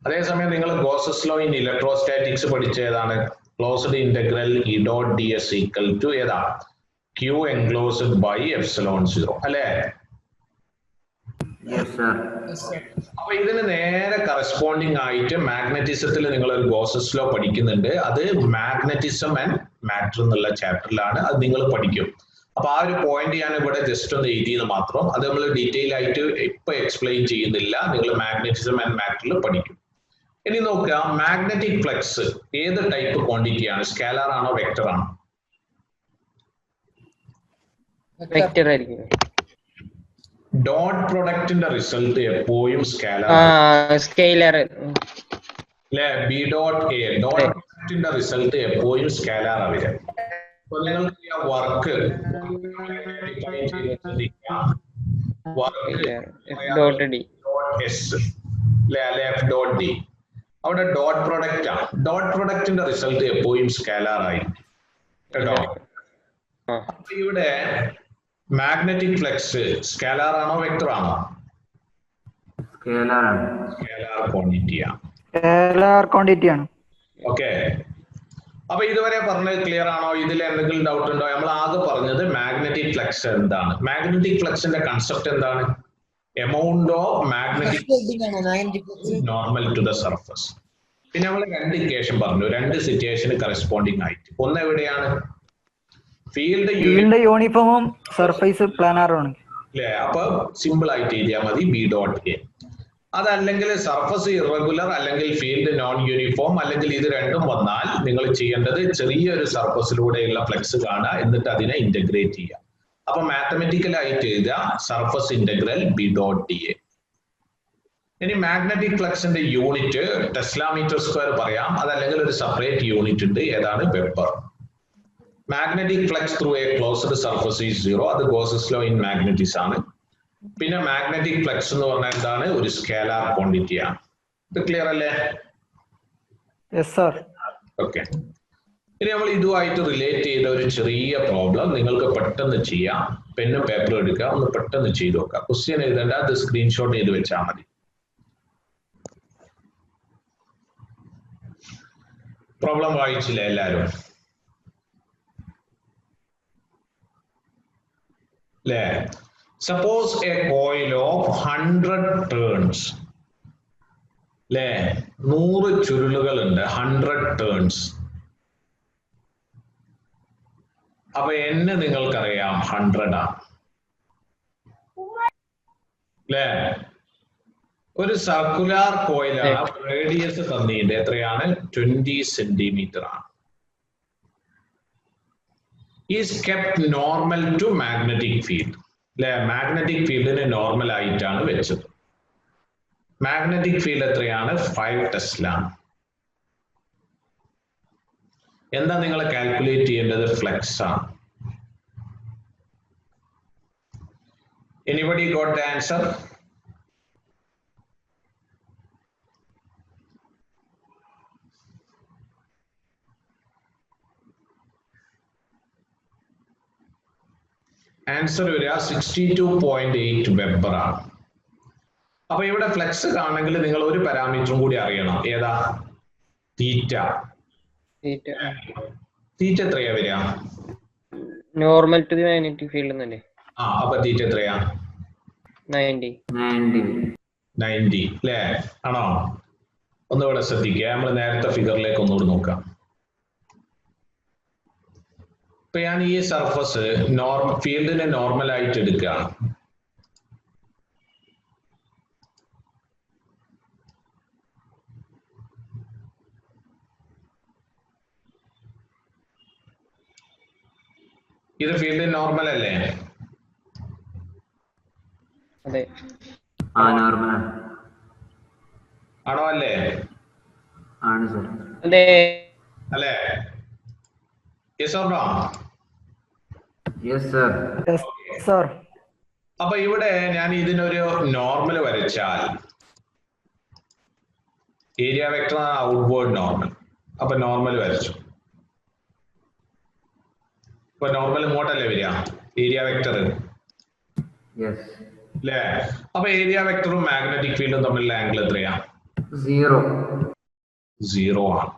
അതേസമയം നിങ്ങൾ ഗോസസ് ലോ ഇൻ ഇലക്ട്രോസ്റ്റാറ്റിക്സ് പഠിച്ച ഏതാണ്? Closed integral E dot D S equal to ഏതാ? Q enclosed by epsilon zero അല്ലെ? അപ്പൊ ഇതിന് നേരെ കറസ്പോണ്ടിങ് ആയിട്ട് മാഗ്നറ്റിസത്തിൽ നിങ്ങൾ ഒരു ഗോസസ് ലോ പഠിക്കുന്നുണ്ട്. അത് മാഗ്നറ്റിസം ആൻഡ് മാറ്റർ എന്നുള്ള ചാപ്റ്ററിലാണ്. അത് നിങ്ങൾ പഠിക്കും. അപ്പൊ ആ ഒരു പോയിന്റ് ഞാൻ ഇവിടെ ജസ്റ്റ് ഒന്ന് എഴുതിയത് മാത്രം. അത് നമ്മൾ ഡീറ്റെയിൽ ആയിട്ട് ഇപ്പൊ എക്സ്പ്ലെയിൻ ചെയ്യുന്നില്ല. നിങ്ങൾ മാഗ്നറ്റിസം ആൻഡ് മാറ്ററിൽ പഠിക്കും. ഇനി നോക്കുക, മാഗ്നറ്റിക് ഫ്ലക്സ് ഏത് ടൈപ്പ് ക്വാണ്ടിറ്റി ആണ്? സ്കാലാർ ആണോ വെക്ടർ ആണോ? വെക്ടർ ആയിരിക്കും. ഡോട്ട് പ്രൊഡക്റ്റിന്റെ റിസൾട്ട് എപ്പോഴും സ്കാലാർ അല്ലെ? B dot A. ഡോട്ട് പ്രൊഡക്റ്റിന്റെ റിസൾട്ട് എപ്പോഴും സ്കാലാർ ആവില്ല. അപ്പൊ നിങ്ങൾക്ക് വർക്ക് അവിടെ ഡോട്ട് പ്രൊഡക്റ്റ് ആണ്. ഡോട്ട് പ്രൊഡക്റ്റിന്റെ റിസൾട്ട് എപ്പോഴും സ്കാലാർ ആയിരിക്കും കേട്ടോ. അപ്പൊ ഇവിടെ മാഗ്നറ്റിക് ഫ്ലക്സ് സ്കാലാർ ആണോ വെക്ടർ ആണോ? സ്കേലാർ ക്വാണ്ടിറ്റി ആണ്. സ്കേലാർ ക്വാണ്ടിറ്റി ആണ്. ഓക്കെ, അപ്പൊ ഇതുവരെ പറഞ്ഞത് ക്ലിയർ ആണോ? ഇതിൽ എന്തെങ്കിലും ഡൗട്ട് ഉണ്ടോ? നമ്മൾ ആകെ പറഞ്ഞത് മാഗ്നറ്റിക് ഫ്ലക്സ് എന്താണ്. മാഗ്നറ്റിക് ഫ്ലക്സിന്റെ കൺസെപ്റ്റ് എന്താണ്? Amount of magnetic normal to the surface. പിന്നെ നമ്മൾ രണ്ട് ഇക്വേഷൻ പറഞ്ഞു, രണ്ട് സിറ്റുവേഷന് കറസ്പോണ്ടിങ് ആയിട്ട്. ഒന്ന് എവിടെയാണ്? ഫീൽഡ് യൂണിഫോമും സർഫേസ് പ്ലാനാറും ആണ് അല്ലേ? അപ്പൊ സിമ്പിൾ ആയിട്ട് എഴുതിയാൽ മതി ബി ഡോട്ട് എ. അതല്ലെങ്കിൽ സർഫസ് ഇറഗുലർ, അല്ലെങ്കിൽ ഫീൽഡ് നോൺ യൂണിഫോം, അല്ലെങ്കിൽ ഇത് രണ്ടും വന്നാൽ നിങ്ങൾ ചെയ്യേണ്ടത് ചെറിയൊരു സർഫസിലൂടെയുള്ള ഫ്ലക്സ് കാണുക, എന്നിട്ട് അതിനെ ഇന്റഗ്രേറ്റ് ചെയ്യുക. അപ്പൊ മാത്തമെറ്റിക്കൽ ആയിട്ട് എഴുതുക surface integral B dot D A. ഇനി മാഗ്നറ്റിക് ഫ്ലക്സിന്റെ യൂണിറ്റ് ടെസ്ല മീറ്റർ സ്ക്വയർ പറയാം, അതല്ലെങ്കിൽ ഒരു സെപ്പറേറ്റ് യൂണിറ്റ് ഉണ്ട്, ഏതാണ്? Weber. Magnetic flux through a closed surface is 0. അത് ഗോസസ് ലോ ഇൻ മാഗ്നറ്റിക്സ് ആണ്. പിന്നെ മാഗ്നറ്റിക് ഫ്ലക്സ് എന്ന് പറഞ്ഞാൽ എന്താണ്? ഒരു സ്കേലാർ ക്വാണ്ടിറ്റി ആണ്. ഇത് ക്ലിയർ അല്ലേ? Yes sir. ഓക്കെ, ഇനി നമ്മൾ ഇതുമായിട്ട് റിലേറ്റ് ചെയ്ത ഒരു ചെറിയ പ്രോബ്ലം നിങ്ങൾക്ക് പെട്ടെന്ന് ചെയ്യാം. പെന്നും പേപ്പറും എടുക്കുക, ഒന്ന് പെട്ടെന്ന് ചെയ്ത് നോക്കുക. ക്വസ്റ്റ്യൻ എഴുതേണ്ട, അത് സ്ക്രീൻഷോട്ട് ചെയ്ത് വെച്ചാൽ മതി. പ്രോബ്ലം വായിച്ചില്ല എല്ലാരും അല്ലേ? Suppose a coil of 100 turns. അല്ലേ, 100 ചുരുളുകൾ ഉണ്ട്, 100 turns. അപ്പൊ n നിങ്ങൾക്കറിയാം 100 ആണ് അല്ലേ? ഒരു സർക്കുലാർ കോയിലാണ്, റേഡിയസ് തന്നിട്ടുണ്ട്, എത്രയാണ്? 20 സെന്റിമീറ്റർ ആണ്. Is kept normal to magnetic field. അല്ലെ, മാഗ്നറ്റിക് ഫീൽഡിന് നോർമൽ ആയിട്ടാണ് വെച്ചത്. മാഗ്നറ്റിക് ഫീൽഡ് എത്രയാണ്? 5 ടെസ്ല. എന്താ നിങ്ങൾ കാൽക്കുലേറ്റ് ചെയ്യേണ്ടത്? ഫ്ലക്സ് ആണ്. Anybody got the answer? Answer വരിക 62.8 വെബർ ആണ്. അപ്പൊ ഇവിടെ ഫ്ലക്സ് കാണണമെങ്കിൽ നിങ്ങൾ ഒരു പാരാമീറ്ററും കൂടി അറിയണം. ഏതാ? തീറ്റ. തീറ്റ എത്രയാ വരിക? Normal to the magnetic field എന്നല്ലേ? അപ്പൊ തീറ്റ എത്രയാ? 90 അല്ലേ? ആണോ? ഒന്നുകൂടെ ശ്രദ്ധിക്കുക, നമ്മൾ നേരത്തെ ഫിഗറിലേക്ക് ഒന്നുകൂടി നോക്കാം. ഇപ്പൊ ഞാൻ ഈ സർഫസ് ഫീൽഡിനെ നോർമൽ ആയിട്ട് എടുക്കുകയാണ്. ഇത് ഫീൽഡ് നോർമൽ അല്ലേ? അതെ, ആണോ? അല്ലേ? അതെ അല്ലേ? Yes or no? Yes sir. Yes sir. അപ്പൊ ഇവിടെ ഞാൻ ഇതിനൊരു നോർമൽ വരച്ചാൽ ഏരിയ വെക്ടർ ഔട്ട്വേർഡ് നോർമൽ. അപ്പൊ നോർമൽ വരച്ചു. ഇപ്പൊ നോർമൽ ഇങ്ങോട്ടല്ലേ വരിക? ഏരിയ വെക്ടർ അല്ലേ? അപ്പൊ ഏരിയ വെക്ടറും മാഗ്നറ്റിക് ഫീൽഡും തമ്മിലുള്ള ആംഗിൾ എത്രയാ? 0 ആണ്.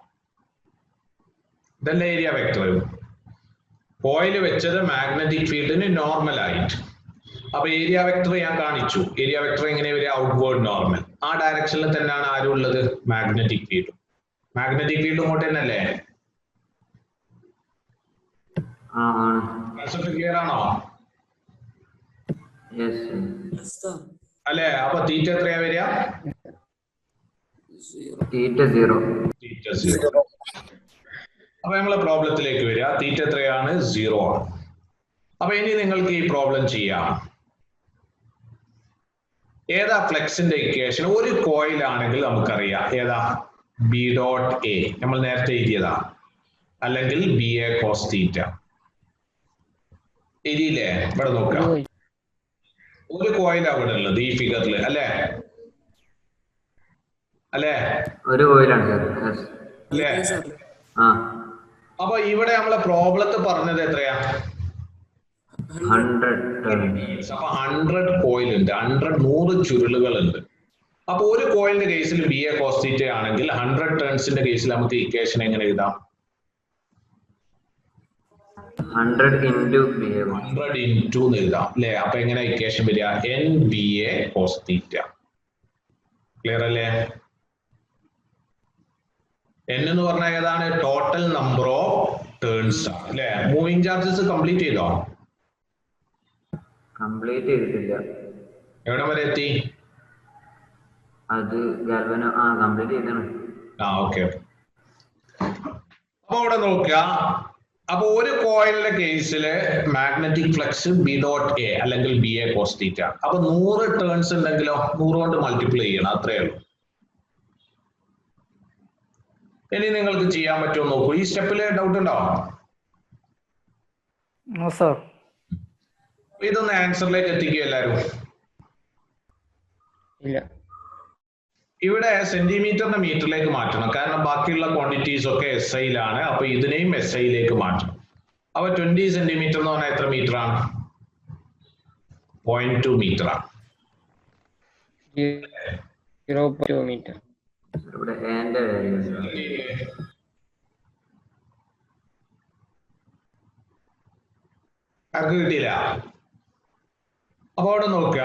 ഇതല്ലേ ഏരിയ വെക്ടർ. കോയിൽ വെച്ചത് മാഗ്നറ്റിക് ഫീൽഡിന് നോർമൽ ആയിട്ട്. അപ്പൊ ഏരിയ വെക്ടർ ഞാൻ കാണിച്ചു. ഏരിയ വെക്ടർ എങ്ങനെ വരിക? Outward normal. ആ ഡയറക്ഷനിൽ തന്നെയാണ് ആരും ഉള്ളത്? മാഗ്നറ്റിക് ഫീൽഡും. മാഗ്നറ്റിക് ഫീൽഡ് ഇങ്ങോട്ട് തന്നെ അല്ലേ? കൺസെപ്റ്റ് ക്ലിയർ ആണോ? അല്ലേ? അപ്പൊ തീറ്റ എത്രയാ വരിക? തീറ്റ 0. അപ്പൊ നമ്മളെ പ്രോബ്ലത്തിലേക്ക് വരിക. തീറ്റ എത്രയാണ്? 0 ആണ്. അപ്പൊ ഇനി നിങ്ങൾക്ക് ഈ പ്രോബ്ലം ചെയ്യാം. ഏതാ ഫ്ലക്സിന്റെ ഇക്വേഷൻ? ഒരു കോയിൽ ആണെങ്കിൽ നമുക്കറിയാം ഏതാ? B dot A. നമ്മൾ നേരത്തെ എഴുതിയതാ. അല്ലെങ്കിൽ ബി എ കോസ് തീറ്റ. എഴുതിയില്ലേ? ഇവിടെ നോക്കാം. ഒരു കോയിൽ അവിടെ ഉള്ളത് ഈ ഫിഗറിൽ അല്ലേ? അല്ലേ? ഒരു കോയിലാണ് അല്ലേ? അപ്പൊ ഇവിടെ നമ്മളെ പ്രോബ്ലത്ത് പറഞ്ഞത് എത്രയാ? 100. അപ്പൊ 100 കോയിൽ ഉണ്ട്. 100 ചുരുളുകൾ ഉണ്ട്. അപ്പൊ ഒരു കോയിലിന്റെ കേസിൽ ബി എ കോസ് തീറ്റ ആണെങ്കിൽ 100 ടേൺസിന്റെ കേസിൽ നമുക്ക് ഇക്വേഷൻ എങ്ങനെ എഴുതാം? 100 into BA. 100 into എന്ന് എഴുതാം അല്ലെ? അപ്പൊ എങ്ങനെ ഇക്വേഷൻ വരിക? N B A cos theta. Clear അല്ലേ? എൻ എന്ന് പറഞ്ഞാൽ ഏതാണ്? ടോട്ടൽ നമ്പർ ഓഫ് ടേൺസ് ആണ് അല്ലെ? മൂവിങ് ചാർജസ് കംപ്ലീറ്റ് ചെയ്തോ? കംപ്ലീറ്റ് ചെയ്തിട്ടില്ല. എവിടെ വരെ എത്തി? അത് ഗാൽവനോ കംപ്ലീറ്റ് ചെയ്താണ്. ഓക്കെ. അപ്പൊ ഇവിടെ നോക്കുക. അപ്പൊ ഒരു കോയിലിന്റെ കേസില് magnetic flux B dot A അല്ലെങ്കിൽ ബി എ കോസ് തീറ്റ. അപ്പൊ 100 ടേൺസ് ഉണ്ടെങ്കിലോ 100 കൊണ്ട് മൾട്ടിപ്ലൈ ചെയ്യണം, അത്രയേ ഉള്ളൂ. ഇനി നിങ്ങൾക്ക് ചെയ്യാൻ പറ്റുമോ നോക്കൂ. ഈ സ്റ്റെപ്പില് ഡൗട്ട് ഉണ്ടോ? സർ. ഇതൊന്ന് ആൻസറിലേക്ക് എത്തിക്കുക എല്ലാരും. ഇല്ല. ഇവിടെ സെന്റിമീറ്ററിനെ മീറ്ററിലേക്ക് മാറ്റണം. കാരണം ബാക്കിയുള്ള ക്വാണ്ടിറ്റീസ് ഒക്കെ എസ് ഐയിലാണ്. അപ്പൊ ഇതിനെയും എസ് ഐയിലേക്ക് മാറ്റണം. അപ്പൊ 20 സെന്റിമീറ്റർ എന്ന് പറഞ്ഞാൽ എത്ര മീറ്റർ ആണ്? 0.2 മീറ്റർ ആണ്. 0.2 മീറ്റർ. ഇവിടെ എന്റെ ആർക്ക് കിട്ടിയില്ല? അപ്പൊ അവിടെ നോക്കുക.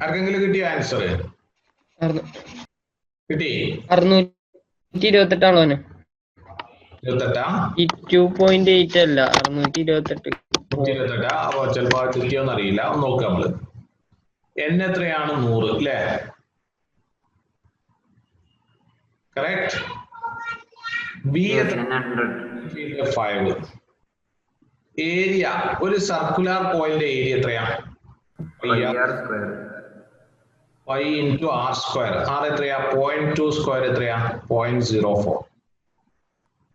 ആർക്കെങ്കിലും കിട്ടിയ ആൻസർ കിട്ടി? 628 28 ഈ 2.8 അല്ല 628. അപ്പൊ ചിലപ്പോ കിട്ടിയോന്ന് അറിയില്ല. നോക്കുക നമ്മള്. എൻ എത്രയാണ്? 100 അല്ലേ? കറക്റ്റ്. ബി 5. ഏരിയ, ഒരു സർക്കുലർ കോയിലിന്റെ ഏരിയ എത്രയാ? Pi into r square. R എത്രയാ? 0.2 സ്ക്വയർ എത്രയാ? 0.04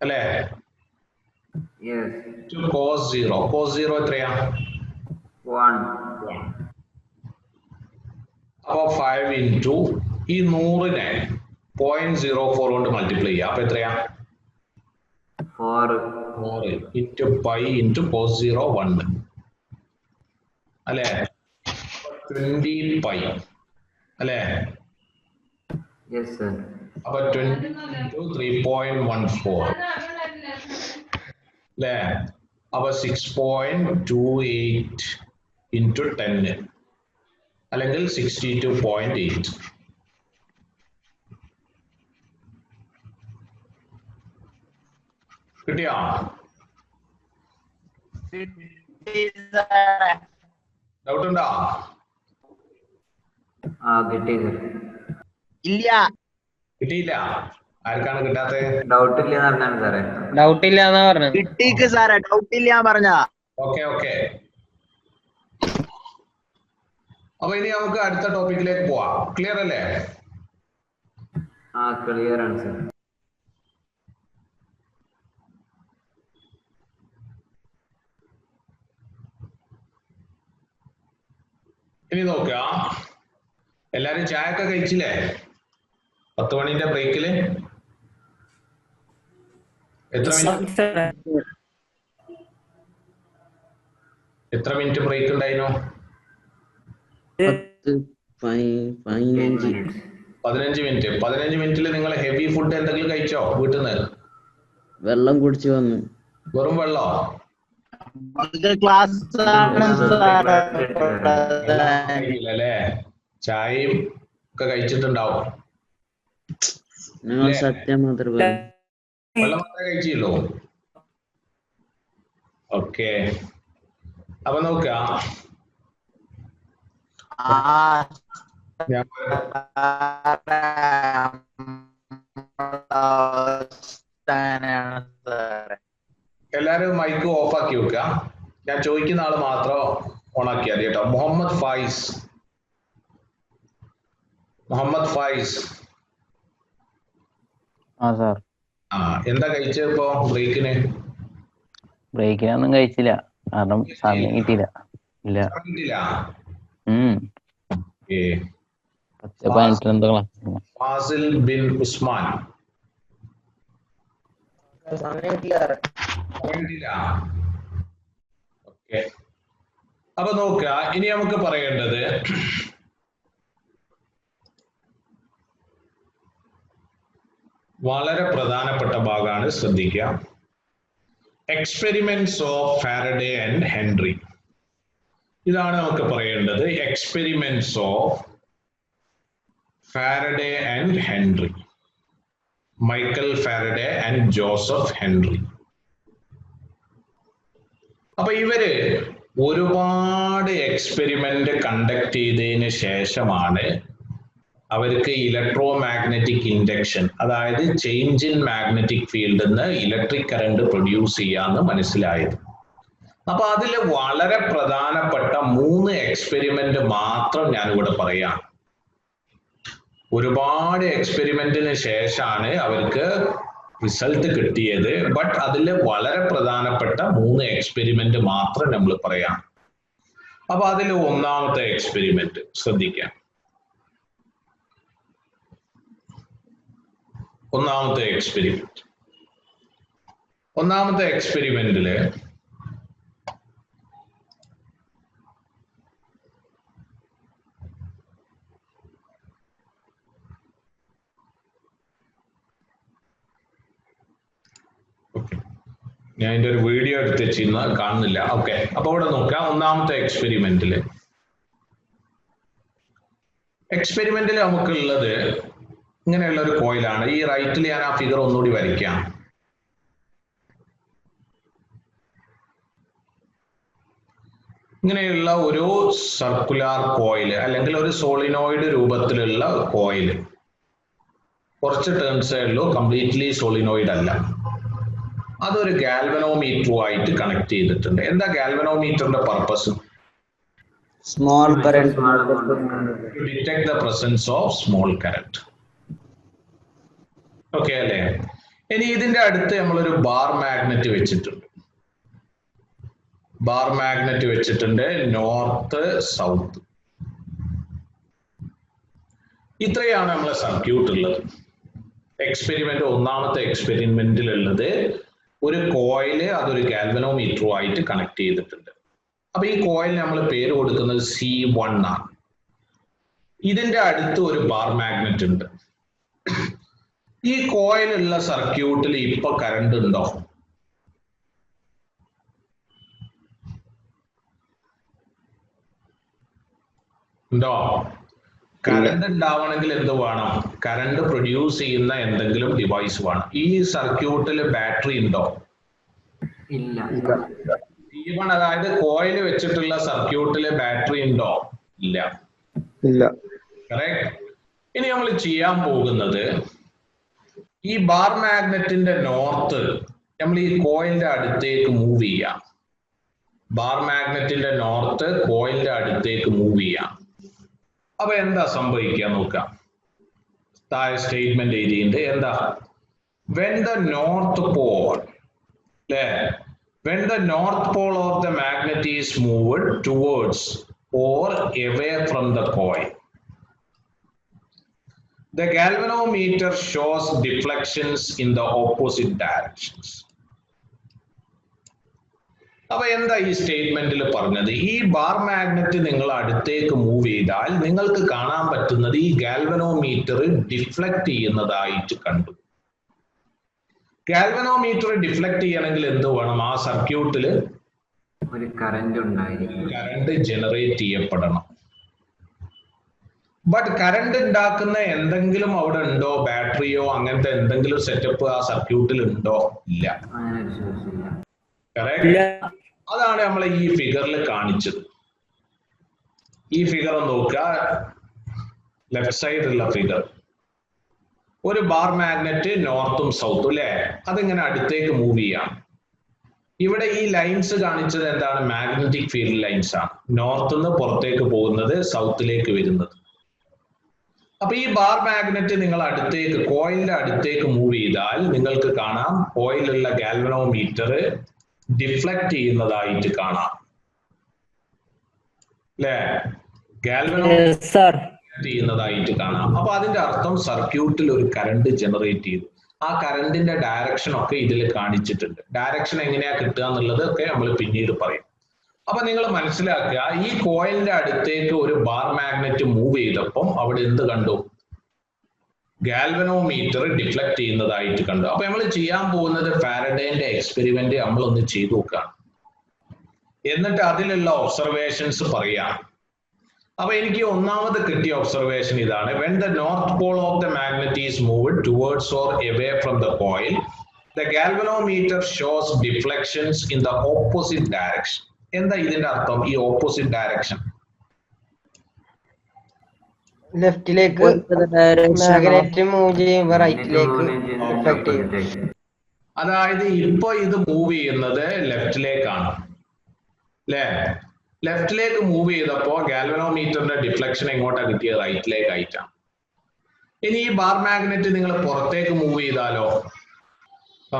അല്ലേ? കോസ് 0. കോസ് 0 എത്രയാ? 1. അപ്പൊ 5 ഇൻറ്റു ഈ 100നെ 0.04 കൊണ്ട് മൾട്ടിപ്ലൈ ചെയ്യാം. അപ്പൊ എത്രയാ? 4 ഇൻറ്റു പൈ ഇൻറ്റു കോസ് 0 1 അല്ലേ? 20 പൈ അല്ലേ? അപ്പൊ 20 ഇൻറ്റു 3.14 അല്ലേ? അപ്പൊ 6.28 ഇൻറ്റു 10 അല്ലെങ്കിൽ 62.8. കിട്ടിയോ? ഡൗട്ട് ഉണ്ടോ? ഇല്ല. കിട്ടിയില്ല. ആർക്കാണ് കിട്ടാത്തത്? ഡൗട്ട് ഇല്ല സാറേ. ഡൗട്ട് ഇല്ല എന്നാ പറഞ്ഞത്. കിട്ടിക്ക് സാറേ, ഡൗട്ട് ഇല്ല പറഞ്ഞ. ഓക്കെ. അപ്പൊ ഇനി നമുക്ക് അടുത്ത ടോപ്പിക്കിലേക്ക് പോവാം. ക്ലിയർ അല്ലേ? ക്ലിയർ ആണ് സാർ. ഇനി നോക്കുക. എല്ലാരും ചായ ഒക്കെ കഴിച്ചില്ലേ? 10 മണിന്റെ ബ്രേക്കില് എത്ര മിനിറ്റ് ബ്രേക്ക് ഉണ്ടായിരുന്നു? 15 മിനിറ്റ്. 15 മിനിറ്റിൽ നിങ്ങൾ ഹെവി ഫുഡ് എന്തെങ്കിലും കഴിച്ചോ? വീട്ടിൽ നിന്ന് വെള്ളം കുടിച്ചു വന്നു. വെറും വെള്ളോ? അല്ലേ? ചായയും ഒക്കെ കഴിച്ചിട്ടുണ്ടാവും. നിങ്ങൾ സത്യം മാത്രം വെള്ളം മാത്രമേ കഴിച്ചുള്ളൂ. ഓക്കെ. അപ്പൊ നോക്ക. എല്ലാരും മൈക്ക് ഓഫ് ആക്കി വെക്കുക. ഞാൻ ചോദിക്കുന്ന ആള് മാത്രം ഓൺ ആക്കിയാൽ മതി കേട്ടോ. മുഹമ്മദ് ഫായിസ്. എന്താ കഴിച്ചത് ഇപ്പൊ ബ്രേക്കിന്? ബ്രേക്കിനൊന്നും കഴിച്ചില്ല, കാരണം സമയം കിട്ടിയില്ല. ഇല്ല. ഫാസിൽ ബിൻ ഉസ്മാൻ. ഓക്കെ. അപ്പൊ നോക്കുക. ഇനി നമുക്ക് പറയേണ്ടത് വളരെ പ്രധാനപ്പെട്ട ഭാഗമാണ്, ശ്രദ്ധിക്കുക. Experiments of Faraday and Henry. ഇതാണ് നമുക്ക് പറയേണ്ടത്. Experiments of Faraday and Henry. Michael Faraday and Joseph Henry. അപ്പൊ ഇവര് ഒരുപാട് എക്സ്പെരിമെന്റ് കണ്ടക്ട് ചെയ്തതിന് ശേഷമാണ് അവർക്ക് ഇലക്ട്രോ മാഗ്നറ്റിക് ഇൻഡക്ഷൻ, അതായത് ചേഞ്ച് ഇൻ മാഗ്നറ്റിക് ഫീൽഡിൽ നിന്ന് ഇലക്ട്രിക് കറണ്ട് പ്രൊഡ്യൂസ് ചെയ്യാന്ന് മനസ്സിലായത്. അപ്പൊ അതിൽ വളരെ പ്രധാനപ്പെട്ട 3 എക്സ്പെരിമെന്റ് മാത്രം ഞാനിവിടെ പറയാം. ഒരുപാട് എക്സ്പെരിമെന്റിന് ശേഷമാണ് അവർക്ക് റിസൾട്ട് കിട്ടിയത്. ബട്ട് അതിൽ വളരെ പ്രധാനപ്പെട്ട 3 എക്സ്പെരിമെന്റ് മാത്രം നമ്മൾ പറയാം. അപ്പൊ അതിൽ ഒന്നാമത്തെ എക്സ്പെരിമെന്റ് ശ്രദ്ധിക്കാം. ഒന്നാമത്തെ എക്സ്പെരിമെന്റില് ഞാൻ ഇതിന്റെ ഒരു വീഡിയോ എടുത്ത് വെച്ചിരുന്ന കാണുന്നില്ല. ഓക്കെ, അപ്പൊ ഇവിടെ നോക്കാം. ഒന്നാമത്തെ എക്സ്പെരിമെന്റില് നമുക്കുള്ളത് ഇങ്ങനെയുള്ള ഒരു കോയിലാണ്. ഈ റൈറ്റിൽ ഞാൻ ആ ഫിഗർ ഒന്നുകൂടി വരയ്ക്കാം. ഇങ്ങനെയുള്ള ഒരു സർക്കുലാർ കോയിൽ അല്ലെങ്കിൽ ഒരു സോളിനോയിഡ് രൂപത്തിലുള്ള കോയിൽ. കുറച്ച് ടേൺസേ ഉള്ളൂ, കംപ്ലീറ്റ്ലി സോളിനോയിഡ് അല്ല. അതൊരു ഗാൽവനോമീറ്ററുമായിട്ട് കണക്ട് ചെയ്തിട്ടുണ്ട്. എന്താ ഗാൽവനോമീറ്ററിന്റെ purpose? Small current To detect the presence of small current. Okay അല്ലേ? ഇനി ഇതിന്റെ അടുത്ത് നമ്മളൊരു ബാർ മാഗ്നറ്റ് വെച്ചിട്ടുണ്ട്. North south. ഇത്രയാണ് നമ്മളെ സർക്യൂട്ട് ഉള്ളത്. ഒന്നാമത്തെ എക്സ്പെരിമെന്റിലുള്ളത് ഒരു കോയില്, അതൊരു ഗാൽവനോമീറ്ററുമായിട്ട് കണക്ട് ചെയ്തിട്ടുണ്ട്. അപ്പൊ ഈ കോയിൽ നമ്മൾ പേര് കൊടുക്കുന്നത് C1 ആണ്. ഇതിന്റെ അടുത്ത് ഒരു ബാർ മാഗ്നറ്റ് ഉണ്ട്. ഈ കോയിലുള്ള സർക്യൂട്ടിൽ ഇപ്പൊ കറണ്ട് ഉണ്ടോ? കറണ്ട് ഉണ്ടാവണമെങ്കിൽ എന്ത് വേണം? കറണ്ട് പ്രൊഡ്യൂസ് ചെയ്യുന്ന എന്തെങ്കിലും ഡിവൈസ് വേണം. ഈ സർക്യൂട്ടിൽ ബാറ്ററി ഉണ്ടോ? ഇല്ല. C1 അതായത് കോയിൽ വെച്ചിട്ടുള്ള സർക്യൂട്ടിൽ ബാറ്ററി ഉണ്ടോ? ഇല്ല. കറക്റ്റ്. ഇനി നമ്മൾ ചെയ്യാൻ പോകുന്നത്, ഈ ബാർ മാഗ്നറ്റിന്റെ നോർത്ത് നമ്മൾ ഈ കോയിലിന്റെ അടുത്തേക്ക് മൂവ് ചെയ്യാം. അപ്പൊ എന്താ സംഭവിക്കുക നോക്കാം. താഴെ സ്റ്റേറ്റ്മെന്റ് എഴുതിയിട്ടുണ്ട്. എന്താ? when the north pole of the magnet is moved towards or away from the coil, the galvanometer shows deflections in the opposite directions. അപ്പൊ എന്താ ഈ സ്റ്റേറ്റ്മെന്റിൽ പറഞ്ഞത്? ഈ ബാർ മാഗ്നറ്റ് നിങ്ങൾ അടുത്തേക്ക് മൂവ് ചെയ്താൽ നിങ്ങൾക്ക് കാണാൻ പറ്റുന്നത് ഈ ഗാൽവനോമീറ്റർ ഡിഫ്ലക്ട് ചെയ്യുന്നതായിട്ട് കണ്ടു. ഗാൽവനോമീറ്റർ ഡിഫ്ലക്ട് ചെയ്യണമെങ്കിൽ എന്ത് വേണം? ആ സർക്യൂട്ടിൽ ഒരു കറന്റ് ഉണ്ടായിരിക്കും. കറണ്ട് ജനറേറ്റ് ചെയ്യപ്പെടണം. ബട്ട് കറണ്ട് ഉണ്ടാക്കുന്ന എന്തെങ്കിലും അവിടെ ഉണ്ടോ? ബാറ്ററിയോ അങ്ങനത്തെ എന്തെങ്കിലും സെറ്റപ്പ് ആ സർക്യൂട്ടിൽ ഉണ്ടോ? ഇല്ല. അതാണ് നമ്മൾ ഈ ഫിഗറിൽ കാണിച്ചത്. ഈ ഫിഗർ നോക്കുക, ലെഫ്റ്റ് സൈഡിലുള്ള ഫിഗർ. ഒരു ബാർ മാഗ്നറ്റ് നോർത്തും സൗത്തും അല്ലെ, അതിങ്ങനെ അടുത്തേക്ക് മൂവ് ചെയ്യാം. ഇവിടെ ഈ ലൈൻസ് കാണിച്ചത് എന്താണ്? മാഗ്നറ്റിക് ഫീൽഡ് ലൈൻസ് ആണ്. നോർത്ത് നിന്ന് പുറത്തേക്ക് പോകുന്നത്, സൗത്തിലേക്ക് വരുന്നത്. അപ്പൊ ഈ ബാർ മാഗ്നറ്റ് നിങ്ങൾ അടുത്തേക്ക്, കോയിലിന്റെ അടുത്തേക്ക് മൂവ് ചെയ്താൽ നിങ്ങൾക്ക് കാണാം കോയിലുള്ള ഗാൽവനോമീറ്റർ ഡിഫ്ലക്ട് ചെയ്യുന്നതായിട്ട് കാണാം അല്ലേ? ചെയ്യുന്നതായിട്ട് കാണാം. അപ്പൊ അതിന്റെ അർത്ഥം സർക്യൂട്ടിൽ ഒരു കറണ്ട് ജനറേറ്റ് ചെയ്തു. ആ കറണ്ടിന്റെ ഡയറക്ഷൻ ഒക്കെ ഇതിൽ കാണിച്ചിട്ടുണ്ട്. ഡയറക്ഷൻ എങ്ങനെയാ കിട്ടുക എന്നുള്ളത് ഒക്കെ നമ്മൾ പിന്നീട് പറയും. അപ്പൊ നിങ്ങൾ മനസ്സിലാക്കുക, ഈ കോയിലിന്റെ അടുത്തേക്ക് ഒരു ബാർ മാഗ്നറ്റ് മൂവ് ചെയ്തപ്പം അവിടെ എന്ത് കണ്ടു? ഗാൽവനോമീറ്റർ ഡിഫ്ലക്ട് ചെയ്യുന്നതായിട്ട് കണ്ടു. അപ്പൊ നമ്മൾ ചെയ്യാൻ പോകുന്നത് ഫാരഡേന്റെ എക്സ്പെരിമെന്റ് നമ്മളൊന്ന് ചെയ്തു നോക്കാം, എന്നിട്ട് അതിലുള്ള ഒബ്സർവേഷൻസ് പറയാം. അപ്പൊ എനിക്ക് ഒന്നാമത് കിട്ടിയ ഒബ്സർവേഷൻ ഇതാണ്: when the north pole of the magnet is moved towards or away from the coil, the galvanometer shows deflections in the opposite direction. എന്താ ഇതിന്റെ അർത്ഥം? ഈ ഓപ്പോസിറ്റ് ഡയറക്ഷൻ ലെഫ്റ്റിലേക്ക് മാഗ്നറ്റ് മൂവ് ചെയ്യുമ്പോൾ റൈറ്റിലേക്ക് റിഫ്ലക്ട് ചെയ്യും. അതായത് ഇപ്പൊ ഇത് മൂവ് ചെയ്യുന്നത് ലെഫ്റ്റിലേക്കാണ് അല്ലേ? ലെഫ്റ്റിലേക്ക് മൂവ് ചെയ്തപ്പോ ഗാൽവനോമീറ്ററിന്റെ ഡിഫ്ലക്ഷൻ എങ്ങോട്ടാ കിട്ടിയത്? റൈറ്റിലേക്ക് ആയിട്ടാണ്. ഇനി ഈ ബാർ മാഗ്നറ്റ് നിങ്ങൾ പുറത്തേക്ക് മൂവ് ചെയ്താലോ?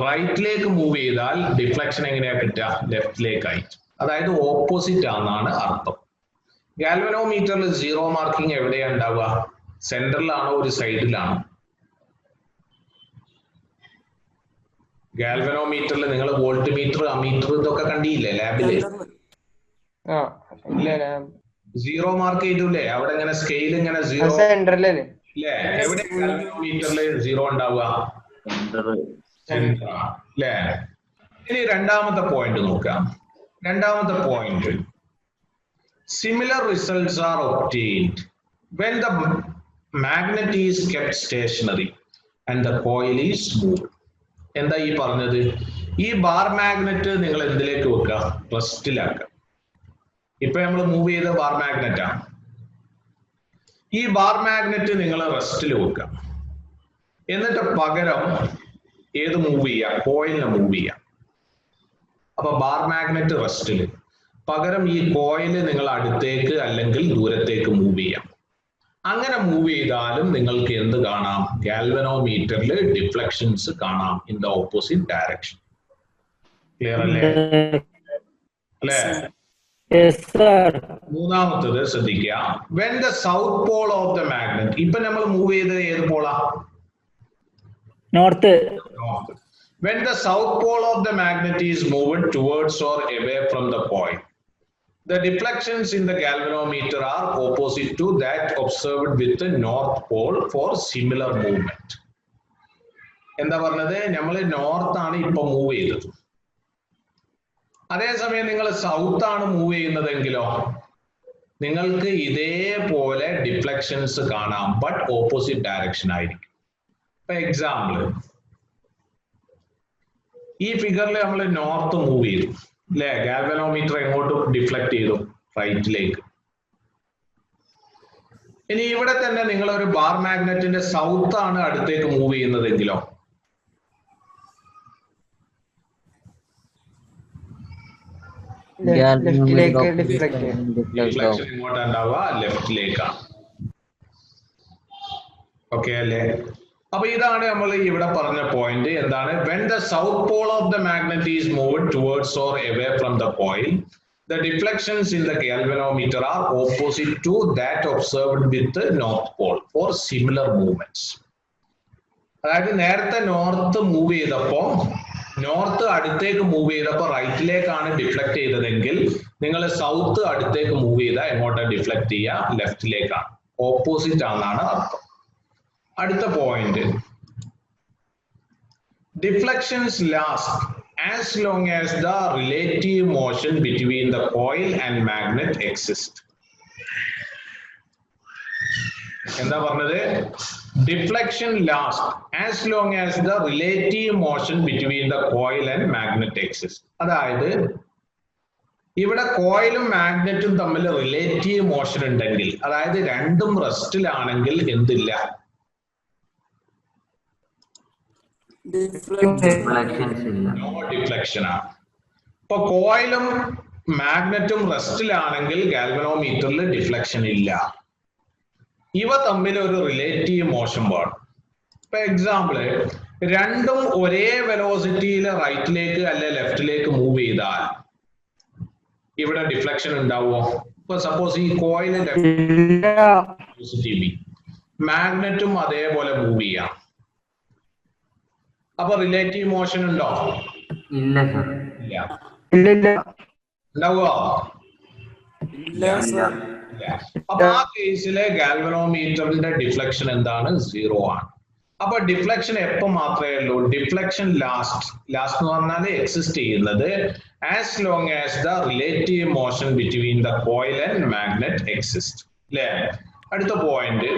റൈറ്റിലേക്ക് മൂവ് ചെയ്താൽ ഡിഫ്ലക്ഷൻ എങ്ങനെയാ കിട്ടുക? ലെഫ്റ്റിലേക്ക് ആയിട്ട്. അതായത് ഓപ്പോസിറ്റ് ആണെന്നാണ് അർത്ഥം. ഗാൽവനോമീറ്ററിൽ സീറോ മാർക്കിംഗ് എവിടെയാണ് ഉണ്ടാവുക? സെന്ററിലാണോ ഒരു സൈഡിലാണോ? ഗാൽവനോമീറ്ററിൽ നിങ്ങൾ വോൾട്ട് മീറ്റർ, അമീറ്റർ ഇതൊക്കെ കണ്ടില്ലേ ലാബില്? Zero mark ചെയ്തൂല്ലേ? അവിടെ ഇങ്ങനെ സ്കെയിൽ ഇങ്ങനെ സീറോ സെന്ററിലല്ലേ? അല്ലേ? എവിടെ ഗാൽവനോമീറ്ററിൽ സീറോ ഉണ്ടാവുക? സെന്റർ അല്ലേ? ഇനി രണ്ടാമത്തെ പോയിന്റ് നോക്കാം. രണ്ടാമത്തെ point, similar results are obtained when the magnet is kept stationary and the coil is moved. എന്താ ഈ പറഞ്ഞത്? ഈ ബാർ മാഗ്നറ്റ് നിങ്ങൾ എന്തിലേക്ക് വെക്കുക? റെസ്റ്റിലാക്കുക. ഇപ്പൊ നമ്മൾ മൂവ് ചെയ്ത ബാർ മാഗ്നറ്റ് ആണ്. ഈ ബാർ മാഗ്നറ്റ് നിങ്ങൾ റെസ്റ്റിൽ വെക്കുക, എന്നിട്ട് പകരം ഏത് മൂവ് ചെയ്യുക? കോയിലിനെ മൂവ് ചെയ്യുക. അപ്പൊ ബാർ മാഗ്നറ്റ് റെസ്റ്റില്, പകരം ഈ കോയിൽ നിങ്ങൾ അടുത്തേക്ക് അല്ലെങ്കിൽ ദൂരത്തേക്ക് മൂവ് ചെയ്യാം. അങ്ങനെ മൂവ് ചെയ്താലും നിങ്ങൾക്ക് എന്ത് കാണാം? ഗാൽവനോമീറ്ററിൽ ഡിഫ്ലക്ഷൻസ് കാണാം in the opposite direction. Clear അല്ലേ? അല്ലേ? മൂന്നാമത്തത് ശ്രദ്ധിക്കുക, when the south pole of the magnet, ഇപ്പൊ നമ്മൾ മൂവ് ചെയ്തത് ഏത് പോളാ? North. When the south pole of the magnet is moved towards or away from the coil, the deflections in the galvanometer are opposite to that observed with the north pole for similar movement. എന്താ പറഞ്ഞത്? നമ്മൾ നോർത്ത് ആണ് ഇപ്പൊ മൂവ് ചെയ്തത്. അതേസമയം നിങ്ങൾ സൗത്ത് ആണ് മൂവ് ചെയ്യുന്നതെങ്കിലോ നിങ്ങൾക്ക് ഇതേപോലെ ഡിഫ്ലക്ഷൻസ് കാണാം, ബട്ട് ഓപ്പോസിറ്റ് ഡയറക്ഷൻ ആയിരിക്കും. ഇപ്പൊ എക്സാമ്പിൾ, ഈ ഫിഗറിൽ നമ്മൾ നോർത്ത് മൂവ് ചെയ്തു അല്ലെ? ഗാൽവനോമീറ്റർ എങ്ങോട്ട് ഡിഫ്ലക്ട് ചെയ്തു? റൈറ്റിലേക്ക്. ഇനി ഇവിടെ തന്നെ നിങ്ങൾ ഒരു ബാർ മാഗ്നറ്റിന്റെ സൗത്ത് ആണ് അടുത്തേക്ക് മൂവ് ചെയ്യുന്നതെങ്കിലോ ലെഫ്റ്റിലേക്ക് ഡിഫ്ലക്ട് ചെയ്യും. ഡിഫ്ലക്ഷൻ എങ്ങോട്ടാ ഉണ്ടാവുക? ലെഫ്റ്റിലേക്കാണ്. ഓക്കെ അല്ലേ? അപ്പൊ ഇതാണ് നമ്മൾ ഇവിടെ പറഞ്ഞ പോയിന്റ്. എന്താണ്? when the south pole of the magnet is moved towards or away from the coil, the deflections in the galvanometer are opposite to that observed with the north pole for similar movements. അതായത് നേരത്തെ നോർത്ത് മൂവ് ചെയ്തപ്പോ, നോർത്ത് അടുത്തേക്ക് മൂവ് ചെയ്തപ്പോ റൈറ്റിലേക്കാണ് ഡിഫ്ലക്ട് ചെയ്തതെങ്കിൽ നിങ്ങൾ സൗത്ത് അടുത്തേക്ക് മൂവ് ചെയ്താൽ എങ്ങോട്ടാണ് ഡിഫ്ലക്ട് ചെയ്യുക? ലെഫ്റ്റിലേക്കാണ്. ഓപ്പോസിറ്റ് ആണെന്നാണ് അർത്ഥം. അടുത്ത point, deflections last as long as the relative motion between the coil and magnet exists. എന്താ പറഞ്ഞത്? Deflection lasts as long as the relative motion between the coil and magnet exists. അതായത് ഇവിടെ കോയിലും മാഗ്നറ്റും തമ്മിൽ റിലേറ്റീവ് മോഷൻ ഉണ്ടെങ്കിൽ, അതായത് രണ്ടും റെസ്റ്റിലാണെങ്കിൽ എന്തില്ല? നോ ഡിഫ്ലക്ഷൻ ആണ്. ഇപ്പൊ കോയിലും മാഗ്നറ്റും റെസ്റ്റിലാണെങ്കിൽ ഗാൽവനോമീറ്ററിൽ ഡിഫ്ലക്ഷൻ ഇല്ല. ഇവ തമ്മിൽ ഒരു റിലേറ്റീവ് മോഷൻ പാടും. ഇപ്പൊ എക്സാമ്പിള്, രണ്ടും ഒരേ വെലോസിറ്റിയിൽ റൈറ്റിലേക്ക് അല്ലെ ലെഫ്റ്റിലേക്ക് മൂവ് ചെയ്താൽ ഇവിടെ ഡിഫ്ലക്ഷൻ ഉണ്ടാവുമോ? ഇപ്പൊ സപ്പോസ് ഈ കോയിലിന്റെ മാഗ്നറ്റും അതേപോലെ മൂവ് ചെയ്യാം, അപ്പൊ റിലേറ്റീവ് മോഷൻ ഉണ്ടോ? ഇല്ല സർ. ഇല്ല. ഉണ്ടാവുക? അപ്പൊ ആ കേസിലെ ഗാൽവനോമീറ്ററിന്റെ ഡിഫ്ലക്ഷൻ എന്താണ്? സീറോ ആണ്. അപ്പൊ ഡിഫ്ലക്ഷൻ എപ്പോ മാത്രമേ ഉള്ളൂ? ഡിഫ്ലക്ഷൻ ലാസ്റ്റ് എന്ന് പറഞ്ഞാൽ എക്സിസ്റ്റ് ചെയ്യുന്നത് as long as the relative motion between the coil and magnet exist. അല്ലേ? അടുത്ത point,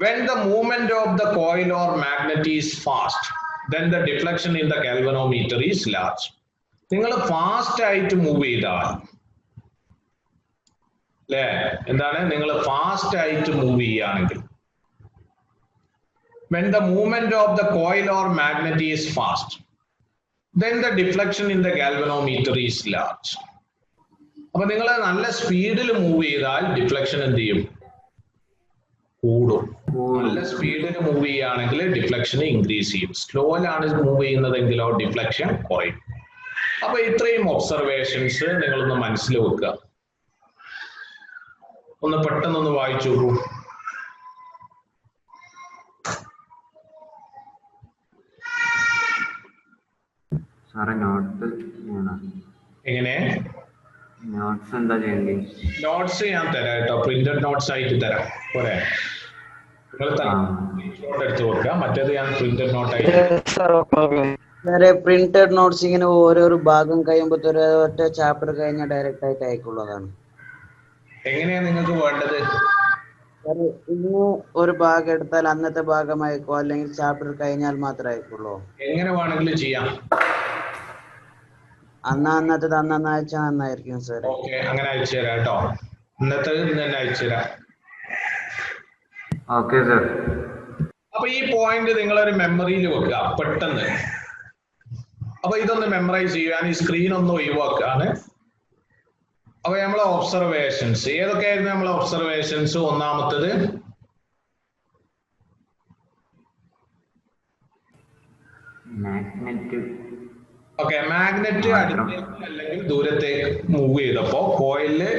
when the movement of the coil or magnet is fast, then the deflection in the galvanometer is large. നിങ്ങൾ ഫാസ്റ്റ് ആയിട്ട് മൂവ് ചെയ്താൽ, അല്ലേ, എന്താണ്, നിങ്ങൾ ഫാസ്റ്റ് ആയിട്ട് മൂവ് ചെയ്യുകയാണെങ്കിൽ, when the movement of the coil or magnet is fast, then the deflection in the galvanometer is large. അപ്പൊ നിങ്ങൾ നല്ല സ്പീഡിൽ മൂവ് ചെയ്താൽ ഡിഫ്ലക്ഷൻ എന്ത് ചെയ്യും? കൂടും. നല്ല സ്പീഡിൽ മൂവ് ചെയ്യുകയാണെങ്കിൽ ഡിഫ്ലക്ഷൻ ഇൻക്രീസ് ചെയ്യും. സ്ലോയിലാണ് മൂവ് ചെയ്യുന്നതെങ്കിലോ ഡിഫ്ലക്ഷൻ കുറയും. അപ്പൊ ഇത്രയും ഒബ്സർവേഷൻസ് നിങ്ങളൊന്ന് മനസ്സിൽ വെക്കുക. ഒന്ന് പെട്ടെന്നൊന്ന് വായിച്ചു നോക്കൂ. എങ്ങനെ? നോട്ട്സ് എന്താ ചെയ്യണ്ടേ? നോട്ട്സ് ഞാൻ തരാം കേട്ടോ, പ്രിന്റഡ് നോട്ട്സ് ആയിട്ട് തരാം. പോരെ? നിങ്ങൾ എടുത്ത് വെക്കുക, മറ്റേത് ഞാൻ പ്രിന്റഡ് നോട്ട് ആയിട്ട്. പ്രിന്റഡ് നോട്ട്സ് ഇങ്ങനെ ഓരോരോ ഭാഗം കഴിയുമ്പോൾ ഒറ്റ ചാപ്റ്റർ കഴിഞ്ഞാൽ ഡയറക്റ്റ് ആയിട്ട് അയക്കുള്ളതാണ്. എങ്ങനെയാ നിങ്ങൾക്ക് വേണ്ടത്? ഇന്ന് ഒരു ഭാഗം എടുത്താൽ അന്നത്തെ ഭാഗം അയക്കോ, അല്ലെങ്കിൽ ചാപ്റ്റർ കഴിഞ്ഞാൽ മാത്രമേ അയക്കുള്ളൂ? എങ്ങനെ വേണമെങ്കിലും ചെയ്യാം. അന്നത്തത് അന്ന് അയച്ചാൽ നന്നായിരിക്കും സാർ. ഓക്കെ, അങ്ങനെ അയച്ചു തരാം കേട്ടോ. ഇന്നത്തെ തന്നെ അയച്ചു തരാം. Okay sir. അപ്പൊ ഈ പോയിന്റ് നിങ്ങളൊരു മെമ്മറിയിൽ വെക്കുക പെട്ടെന്ന്. അപ്പൊ ഇതൊന്ന് മെമ്മറൈസ് ചെയ്യാൻ ഈ സ്ക്രീൻ ഒന്ന് ഒഴിവാക്കാണ്. അപ്പൊ നമ്മളെ ഒബ്സർവേഷൻസ് ഏതൊക്കെയായിരുന്നു? നമ്മളെ ഒബ്സർവേഷൻസ് ഒന്നാമത്തത് ഓക്കെ, മാഗ്നറ്റ് അടുത്തേക്ക് അല്ലെങ്കിൽ ദൂരത്തേക്ക് മൂവ് ചെയ്തപ്പോ കോയില്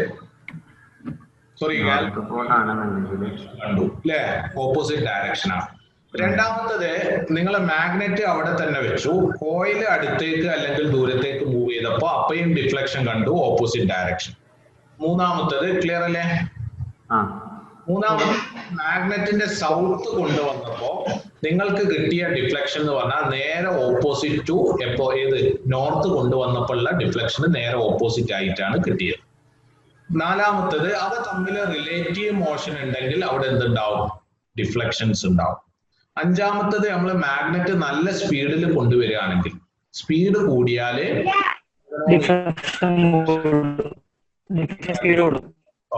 കണ്ടു, അല്ലെ? ഓപ്പോസിറ്റ് ഡയറക്ഷൻ ആണ്. രണ്ടാമത്തത് നിങ്ങൾ മാഗ്നറ്റ് അവിടെ തന്നെ വെച്ചു, കോയിൽ അടുത്തേക്ക് അല്ലെങ്കിൽ ദൂരത്തേക്ക് മൂവ് ചെയ്തപ്പോ അപ്പയും ഡിഫ്ലക്ഷൻ കണ്ടു, ഓപ്പോസിറ്റ് ഡയറക്ഷൻ. മൂന്നാമത്തത് ക്ലിയർ അല്ലേ? മൂന്നാമത് മാഗ്നറ്റിന്റെ സൗത്ത് കൊണ്ടുവന്നപ്പോ നിങ്ങൾക്ക് കിട്ടിയ ഡിഫ്ലക്ഷൻ എന്ന് പറഞ്ഞാൽ നേരെ ഓപ്പോസിറ്റ് ടു എപ്പോ ഏത് നോർത്ത് കൊണ്ടുവന്നപ്പോഴുള്ള ഡിഫ്ലക്ഷൻ നേരെ ഓപ്പോസിറ്റ് ആയിട്ടാണ് കിട്ടിയത്. നാലാമത്തത് അവ തമ്മിൽ റിലേറ്റീവ് മോഷൻ ഉണ്ടെങ്കിൽ അവിടെ എന്തുണ്ടാവും? ഡിഫ്ലക്ഷൻസ് ഉണ്ടാവും. അഞ്ചാമത്തത് നമ്മൾ മാഗ്നറ്റ് നല്ല സ്പീഡിൽ കൊണ്ടുവരികയാണെങ്കിൽ, സ്പീഡ് കൂടിയാല്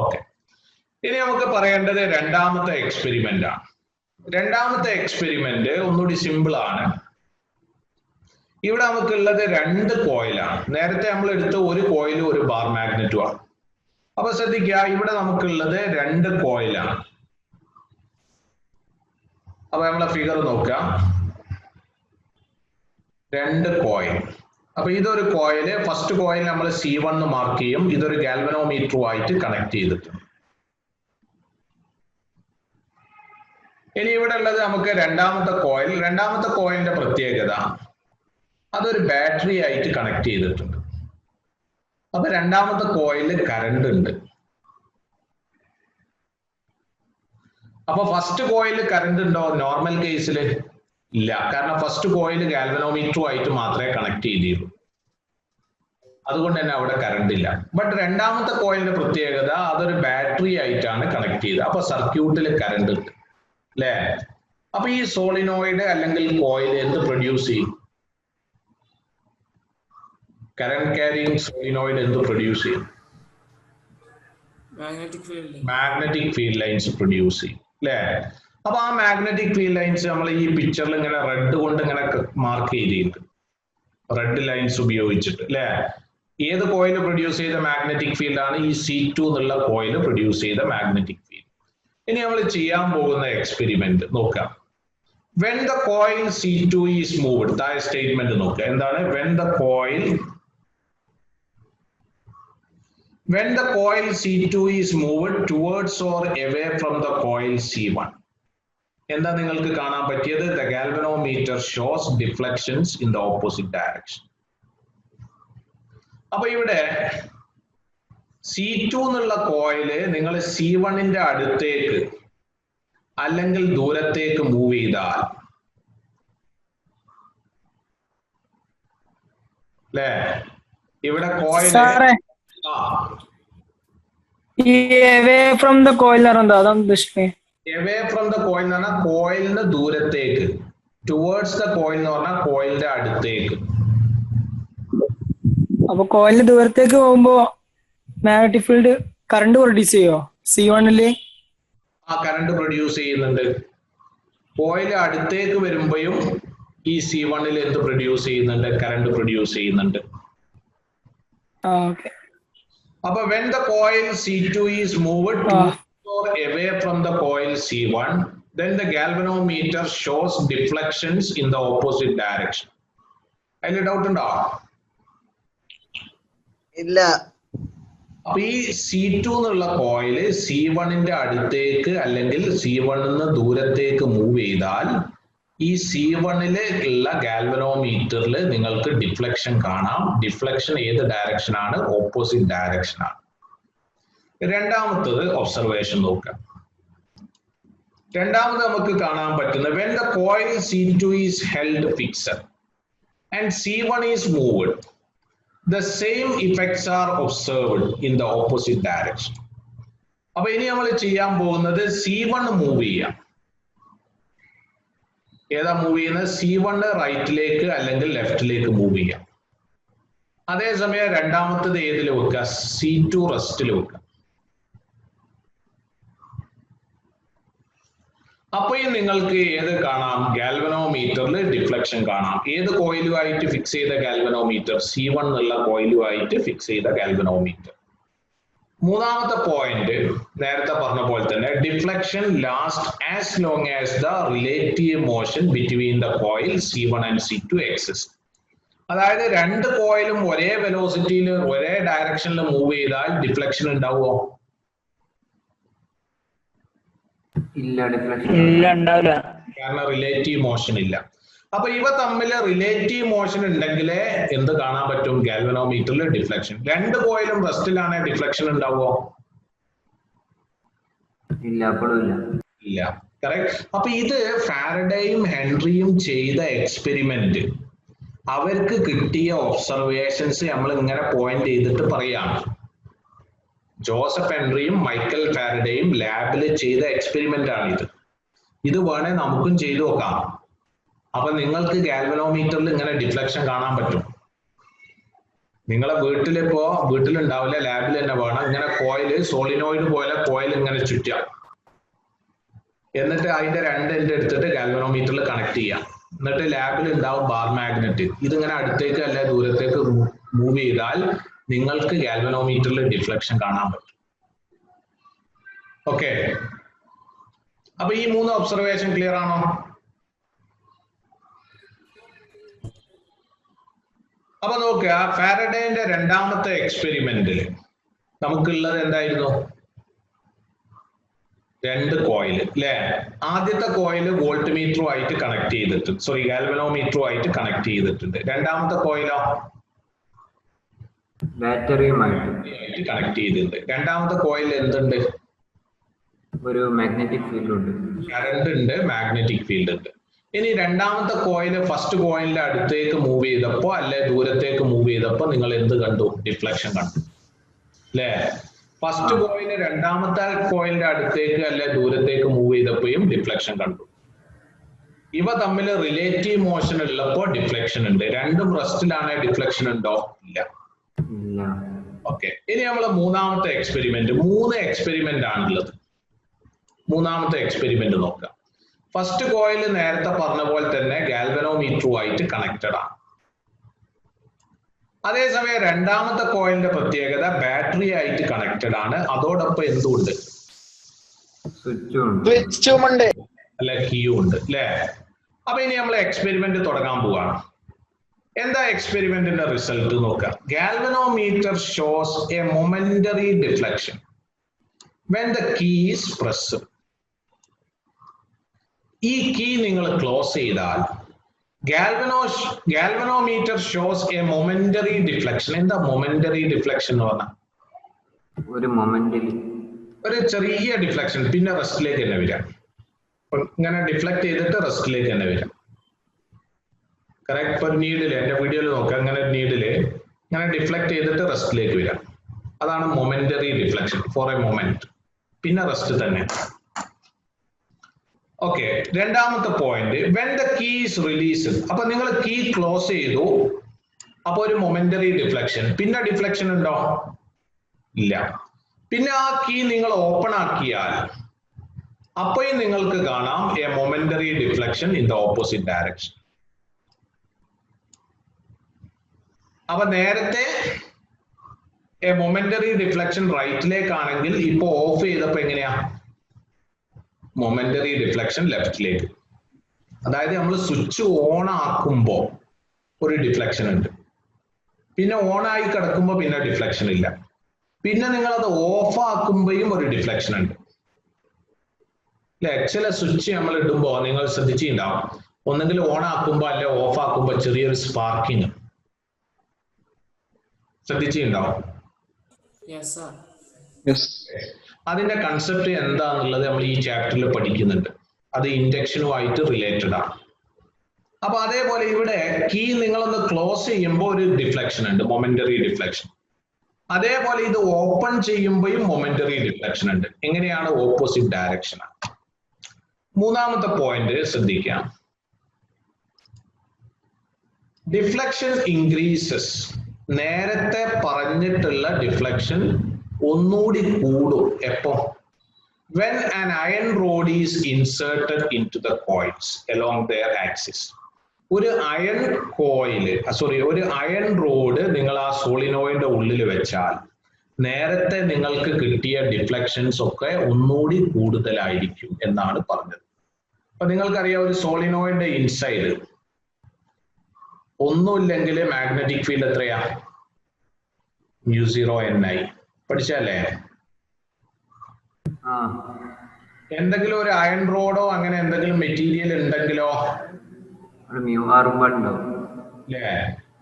ഓക്കെ. ഇനി നമുക്ക് പറയേണ്ടത് രണ്ടാമത്തെ എക്സ്പെരിമെന്റ് ആണ്. രണ്ടാമത്തെ എക്സ്പെരിമെന്റ് ഒന്നുകൂടി സിമ്പിൾ ആണ്. ഇവിടെ നമുക്കുള്ളത് രണ്ട് കോയിലാണ്. നേരത്തെ നമ്മൾ എടുത്ത ഒരു കോയിലും ഒരു ബാർ മാഗ്നറ്റും ആണ്. അപ്പൊ ശ്രദ്ധിക്കുക, ഇവിടെ നമുക്കുള്ളത് രണ്ട് കോയിലാണ്. അപ്പൊ നമ്മളെ ഫിഗർ നോക്കാം, രണ്ട് കോയിൽ. അപ്പൊ ഇതൊരു കോയില്, ഫസ്റ്റ് കോയിൽ നമ്മൾ C1 മാർക്ക് ചെയ്യും. ഇതൊരു ഗാൽവനോമീറ്ററുമായിട്ട് കണക്ട് ചെയ്തിട്ടുണ്ട്. ഇനി ഇവിടെ ഉള്ളത് നമുക്ക് രണ്ടാമത്തെ കോയിൽ. രണ്ടാമത്തെ കോയിലിന്റെ പ്രത്യേകത അതൊരു ബാറ്ററി ആയിട്ട് കണക്ട് ചെയ്തിട്ടുണ്ട്. അപ്പൊ രണ്ടാമത്തെ കോയില് കറണ്ട് ഉണ്ട്. അപ്പൊ ഫസ്റ്റ് കോയില് കറണ്ട് ഉണ്ടോ? നോർമൽ കേസിൽ ഇല്ല, കാരണം ഫസ്റ്റ് കോയിൽ ഗാൽവനോമീറ്ററുമായിട്ട് മാത്രമേ കണക്ട് ചെയ്തിരുള്ളൂ. അതുകൊണ്ട് തന്നെ അവിടെ കറണ്ട് ഇല്ല. ബട്ട് രണ്ടാമത്തെ കോയിലിന്റെ പ്രത്യേകത അതൊരു ബാറ്ററി ആയിട്ടാണ് കണക്ട് ചെയ്തത്. അപ്പൊ സർക്യൂട്ടിൽ കറണ്ട് ഉണ്ട്, അല്ലേ? അപ്പൊ ഈ സോളിനോയിഡ് അല്ലെങ്കിൽ കോയിൽ എന്ത് പ്രൊഡ്യൂസ് ചെയ്യും? കറന്റ് ക്യാരിയിങ് സോളിനോയിഡ് എന്ത് പ്രൊഡ്യൂസ് ചെയ്യും? മാഗ്നറ്റിക് ഫീൽഡ് ലൈൻസ് പ്രൊഡ്യൂസ് ചെയ്യും, അല്ലേ? അപ്പൊ ആ മാഗ്നറ്റിക് ഫീൽഡ് ലൈൻസ് നമ്മൾ ഈ പിക്ചറിൽ ഇങ്ങനെ റെഡ് കൊണ്ട് ഇങ്ങനെ മാർക്ക് ചെയ്തിട്ടുണ്ട്, റെഡ് ലൈൻസ് ഉപയോഗിച്ചിട്ട്, അല്ലേ? ഏത് കോയിൽ പ്രൊഡ്യൂസ് ചെയ്ത മാഗ്നറ്റിക് ഫീൽഡ് ആണ്? ഈ C2 എന്നുള്ള കോയിൽ പ്രൊഡ്യൂസ് ചെയ്ത മാഗ്നറ്റിക് ഫീൽഡ്. ഇനി നമ്മൾ ചെയ്യാൻ പോകുന്ന എക്സ്പെരിമെന്റ് നോക്കാം. when the coil C2 is moved, താഴെ സ്റ്റേറ്റ്മെന്റ് നോക്കുക. എന്താണ്? when the coil C2 is moved towards or away from the coil C1, എന്താ നിങ്ങൾക്ക് കാണാൻ പറ്റിയത്? the galvanometer shows deflections in the opposite direction. അപ്പൊ ഇവിടെ C2 എന്നുള്ള കോയില് നിങ്ങൾ C1ന്റെ അടുത്തേക്ക് അല്ലെങ്കിൽ ദൂരത്തേക്ക് മൂവ് ചെയ്താൽ അല്ലേ ഇവിടെ കോയിൽ ഈ away from the coil എന്താ അതാണ് ഉദ്ദേശിക്കുന്നത്? away from the coil എന്ന് പറഞ്ഞാൽ കോയിലിന് ദൂരത്തേക്ക്, towards the coil എന്ന് പറഞ്ഞാൽ കോയിലിന്റെ അടുത്തേക്ക്. അപ്പൊ കോയിലിന് ദൂരത്തേക്ക് പോകുമ്പോ മാഗ്നറ്റിക് ഫീൽഡ് കറണ്ട് പ്രൊഡ്യൂസ് ചെയ്യോ C1 ആ കറണ്ട് പ്രൊഡ്യൂസ് ചെയ്യുന്നുണ്ട്. കോയിൽ അടുത്തേക്ക് വരുമ്പോഴും ഈ C1 എന്ത് പ്രൊഡ്യൂസ് ചെയ്യുന്നുണ്ട്? കറണ്ട് പ്രൊഡ്യൂസ് ചെയ്യുന്നുണ്ട്. അപ്പൊ when the coil C2 is moved towards or away from the coil C1, then the galvanometer shows deflections in the opposite direction. അതിൽ ഡൗട്ട് ഉണ്ടോ? ഇല്ല. അപ്പൊ ഈ C2 എന്നുള്ള കോയില് C1 അടുത്തേക്ക് അല്ലെങ്കിൽ C1 ദൂരത്തേക്ക് മൂവ് ചെയ്താൽ ഈ C1 ഉള്ള ഗാൽവനോമീറ്ററിൽ നിങ്ങൾക്ക് ഡിഫ്ലക്ഷൻ കാണാം. ഡിഫ്ലക്ഷൻ ഏത് ഡയറക്ഷൻ ആണ്? ഓപ്പോസിറ്റ് ഡയറക്ഷൻ ആണ്. രണ്ടാമത്തത് ഒബ്സർവേഷൻ നോക്കാം. രണ്ടാമത് നമുക്ക് കാണാൻ പറ്റുന്നത് when the coil C2 is held fixed and C1 is moved, the same effects are observed in the opposite direction. അപ്പൊ ഇനി നമ്മൾ ചെയ്യാൻ പോകുന്നത് C1 മൂവ് ചെയ്യാം. ഏതാ മൂവ് ചെയ്യുന്നത്? C1 റൈറ്റിലേക്ക് അല്ലെങ്കിൽ ലെഫ്റ്റിലേക്ക് മൂവ് ചെയ്യാം. അതേസമയം രണ്ടാമത്തത് ഏതിൽ വെക്കുക? C2 റെസ്റ്റിൽ വെക്കുക. അപ്പൊ നിങ്ങൾക്ക് ഏത് കാണാം? ഗാൽവനോമീറ്ററിൽ ഡിഫ്ലക്ഷൻ കാണാം. ഏത് കോയിലുമായിട്ട് ഫിക്സ് ചെയ്ത ഗാൽവനോമീറ്റർ? C1 എന്നുള്ള കോയിലുമായിട്ട് ഫിക്സ് ചെയ്ത ഗാൽവനോമീറ്റർ. മൂന്നാമത്തെ പോയിന്റ് നേരത്തെ പറഞ്ഞ പോലെ തന്നെ deflection last as long as the relative motion between the coil C1 and C2 exist. അതായത് രണ്ട് കോയിലും ഒരേ വെലോസിറ്റിയിൽ ഒരേ ഡയറക്ഷനിൽ മൂവ് ചെയ്താൽ ഡിഫ്ലക്ഷൻ ഉണ്ടാവുമോ? ഇല്ല, ഡിഫ്ലക്ഷൻ ഇല്ല, ഉണ്ടാവില്ല. കാരണം റിലേറ്റീവ് മോഷൻ ഇല്ല. അപ്പൊ ഇവ തമ്മിൽ റിലേറ്റീവ് മോഷൻ ഉണ്ടെങ്കിലേ എന്ത് കാണാൻ പറ്റും? ഗാൽവനോമീറ്ററിൽ ഡിഫ്ലക്ഷൻ. രണ്ട് കോയിലും റെസ്റ്റിലാണ്, ഡിഫ്ലക്ഷൻ ഉണ്ടാവോ? ഇല്ല, അപ്പോഴും ഇല്ല. ഇല്ല. കറക്റ്റ്. അപ്പൊ ഇത് ഫാരഡേയും ഹെൻറിയും ചെയ്ത എക്സ്പെരിമെന്റ്, അവർക്ക് കിട്ടിയ ഒബ്സർവേഷൻസ് നമ്മൾ ഇങ്ങനെ പോയിന്റ് ചെയ്തിട്ട് പറയാണ്. ജോസഫ് ഹെൻറിയും മൈക്കൽ ഫാരഡേയും ലാബിൽ ചെയ്ത എക്സ്പെരിമെന്റ് ആണിത്. ഇത് വേണേ നമുക്കും ചെയ്തു നോക്കാം. അപ്പൊ നിങ്ങൾക്ക് ഗാൽവനോമീറ്ററിൽ ഇങ്ങനെ ഡിഫ്ലക്ഷൻ കാണാൻ പറ്റും. നിങ്ങളെ വീട്ടിലുണ്ടാവില്ല, ലാബിൽ തന്നെ വേണം. ഇങ്ങനെ കോയില് സോളിനോയിഡ് പോലെ കോയിൽ ഇങ്ങനെ ചുറ്റാം. എന്നിട്ട് അതിന്റെ രണ്ട് എൻഡ് എടുത്തിട്ട് ഗാൽവനോമീറ്ററിൽ കണക്ട് ചെയ്യാം. എന്നിട്ട് ലാബിൽ ഉണ്ടാവും ബാർ മാഗ്നറ്റ്. ഇതിങ്ങനെ അടുത്തേക്ക് അല്ലെ ദൂരത്തേക്ക് മൂവ് ചെയ്താൽ നിങ്ങൾക്ക് ഗാൽവനോമീറ്ററിൽ ഡിഫ്ലക്ഷൻ കാണാൻ പറ്റും. ഓക്കെ. അപ്പൊ ഈ മൂന്ന് ഒബ്സർവേഷൻ ക്ലിയർ ആണോ? അപ്പൊ നോക്കുക, ഫാരഡേന്റെ രണ്ടാമത്തെ എക്സ്പെരിമെന്റിൽ നമുക്കുള്ളത് എന്തായിരുന്നു? രണ്ട് കോയിൽ അല്ലെ. ആദ്യത്തെ കോയിൽ വോൾട്ട് മീറ്ററുമായിട്ട് കണക്ട് ചെയ്തിട്ടുണ്ട്, ഗാൽവനോമീറ്ററുമായിട്ട് കണക്ട് ചെയ്തിട്ടുണ്ട്. രണ്ടാമത്തെ കോയിലോ ബാറ്ററിയുമായിട്ട് കണക്ട് ചെയ്തിട്ടുണ്ട്. രണ്ടാമത്തെ കോയിൽ എന്തുണ്ട്? ഒരു മാഗ്നറ്റിക് ഫീൽഡ് ഉണ്ട്, കറണ്ട് ഉണ്ട്, മാഗ്നറ്റിക് ഫീൽഡ് ഉണ്ട്. ഇനി രണ്ടാമത്തെ കോയില് ഫസ്റ്റ് കോയിലിന്റെ അടുത്തേക്ക് മൂവ് ചെയ്തപ്പോ അല്ലെ ദൂരത്തേക്ക് മൂവ് ചെയ്തപ്പോ നിങ്ങൾ എന്ത് കണ്ടു? ഡിഫ്ലക്ഷൻ കണ്ടു അല്ലെ. ഫസ്റ്റ് കോയില് രണ്ടാമത്തെ കോയിലിന്റെ അടുത്തേക്ക് അല്ലെ ദൂരത്തേക്ക് മൂവ് ചെയ്തപ്പോഴും ഡിഫ്ലക്ഷൻ കണ്ടു. ഇവ തമ്മിൽ റിലേറ്റീവ് മോഷൻ ഉള്ളപ്പോ ഡിഫ്ലക്ഷൻ ഉണ്ട്. രണ്ടും റെസ്റ്റിലാണ്, ഡിഫ്ലക്ഷൻ ഉണ്ടോ? ഇല്ല. ഓക്കെ. ഇനി നമ്മൾ മൂന്നാമത്തെ എക്സ്പെരിമെന്റ്, 3 എക്സ്പെരിമെന്റ് ആണുള്ളത്. മൂന്നാമത്തെ എക്സ്പെരിമെന്റ് നോക്കാം. ഫസ്റ്റ് കോയിൽ നേരത്തെ പറഞ്ഞ പോലെ തന്നെ ഗാൽവനോമീറ്ററുമായിട്ട് കണക്റ്റഡ് ആണ്. അതേസമയം രണ്ടാമത്തെ കോയിലിന്റെ പ്രത്യേകത ബാറ്ററി ആയിട്ട് കണക്റ്റഡ് ആണ്. അതോടൊപ്പം എന്തുണ്ട്? സ്വിച്ചും ഉണ്ട്, അല്ലെ കീയും ഉണ്ട് അല്ലെ. അപ്പൊ ഇനി നമ്മൾ എക്സ്പെരിമെന്റ് തുടങ്ങാൻ പോവാണ്. എന്താ എക്സ്പെരിമെന്റിന്റെ റിസൾട്ട് നോക്കാം. Galvanometer shows A momentary deflection when the key is pressed. ഈ കീ നിങ്ങൾ ക്ലോസ് ചെയ്താൽ galvanometer shows A momentary deflection. എന്താ മൊമെന്ററി ഡിഫ്ലക്ഷൻ എന്ന് പറഞ്ഞാൽ? ഒരു മൊമെന്റിൽ ഒരു ചെറിയ ഡിഫ്ലക്ഷൻ, പിന്നെ റെസ്റ്റിലേക്ക് തന്നെ വരാം. ഇങ്ങനെ ഡിഫ്ലക്ട് ചെയ്തിട്ട് റെസ്റ്റിലേക്ക് തന്നെ വരാം. കറക്റ്റ്. ഇപ്പൊ നീഡില് എന്റെ വീഡിയോയിൽ നോക്കാം, അങ്ങനെ നീഡില് ഇങ്ങനെ ഡിഫ്ലക്ട് ചെയ്തിട്ട് റെസ്റ്റിലേക്ക് വരാം. അതാണ് momentary deflection for a moment. പിന്നെ റെസ്റ്റ് തന്നെ. ഓക്കെ, രണ്ടാമത്തെ point, when the key is released. അപ്പൊ നിങ്ങൾ കീ ക്ലോസ് ചെയ്തു, അപ്പൊ ഒരു മൊമെന്ററി ഡിഫ്ലക്ഷൻ. പിന്നെ ഡിഫ്ലക്ഷൻ ഉണ്ടോ? ഇല്ല. പിന്നെ ആ കീ നിങ്ങൾ ഓപ്പൺ ആക്കിയാൽ അപ്പോഴും നിങ്ങൾക്ക് കാണാം A momentary deflection in the opposite direction. അപ്പൊ നേരത്തെ എ മൊമെന്ററി ഡിഫ്ലക്ഷൻ റൈറ്റിലേക്കാണെങ്കിൽ ഇപ്പൊ ഓഫ് ചെയ്തപ്പോ എങ്ങനെയാ? മൊമെന്ററി ഡിഫ്ലക്ഷൻ ലെഫ്റ്റിലേക്ക്. അതായത് നമ്മൾ സ്വിച്ച് ഓൺ ആക്കുമ്പോ ഒരു ഡിഫ്ലക്ഷൻ ഉണ്ട്, പിന്നെ ഓൺ ആയി കിടക്കുമ്പോ പിന്നെ ഡിഫ്ലക്ഷൻ ഇല്ല, പിന്നെ നിങ്ങൾ അത് ഓഫ് ആക്കുമ്പോഴും ഒരു ഡിഫ്ലക്ഷൻ ഉണ്ട് അല്ലെ? ചില സ്വിച്ച് നമ്മൾ ഇടുമ്പോ നിങ്ങൾ ശ്രദ്ധിച്ചിട്ടുണ്ടാവും, ഒന്നെങ്കിൽ ഓൺ ആക്കുമ്പോ അല്ലെ ഓഫ് ആക്കുമ്പോ ചെറിയൊരു സ്പാർക്കിങ് ശ്രദ്ധിച്ചിട്ടുണ്ടാവും. അതിന്റെ കൺസെപ്റ്റ് എന്താന്നുള്ളത് നമ്മൾ ഈ ചാപ്റ്ററിൽ പഠിക്കുന്നുണ്ട്. അത് ഇൻഡക്ഷനുമായിട്ട് റിലേറ്റഡ് ആണ്. അപ്പൊ അതേപോലെ ഇവിടെ കീ നിങ്ങളൊന്ന് ക്ലോസ് ചെയ്യുമ്പോൾ ഒരു ഡിഫ്ലക്ഷൻ ഉണ്ട്, മൊമെന്ററി ഡിഫ്ലക്ഷൻ. അതേപോലെ ഇത് ഓപ്പൺ ചെയ്യുമ്പോഴും മൊമെന്ററി ഡിഫ്ലക്ഷൻ ഉണ്ട്. എങ്ങനെയാണ്? ഓപ്പോസിറ്റ് ഡയറക്ഷൻ ആണ്. മൂന്നാമത്തെ പോയിന്റ് ശ്രദ്ധിക്കാം, ഡിഫ്ലക്ഷൻ ഇൻക്രീസസ്. നേരത്തെ പറഞ്ഞിട്ടുള്ള ഡിഫ്ലക്ഷൻ ഒന്നുകൂടി കൂടും. എപ്പോ? when an iron rod is inserted into the coils along their axis. ഒരു അയൺ കോയില് ഒരു അയൺ റോഡ് നിങ്ങൾ ആ സോളിനോയിന്റെ ഉള്ളിൽ വെച്ചാൽ നേരത്തെ നിങ്ങൾക്ക് കിട്ടിയ ഡിഫ്ലക്ഷൻസ് ഒക്കെ ഒന്നുകൂടി കൂടുതലായിരിക്കും എന്നാണ് പറഞ്ഞത്. അപ്പൊ നിങ്ങൾക്കറിയാം, ഒരു സോളിനോയിന്റെ ഇൻസൈഡ് ഒന്നുമില്ലെങ്കിൽ മാഗ്നറ്റിക് ഫീൽഡ് എത്രയാ? μ0 Ni. പഠിച്ചല്ലേ? എന്തെങ്കിലും ഒരു അയൺ റോഡോ അങ്ങനെ എന്തെങ്കിലും മെറ്റീരിയൽ ഉണ്ടെങ്കിലോ അല്ലേ?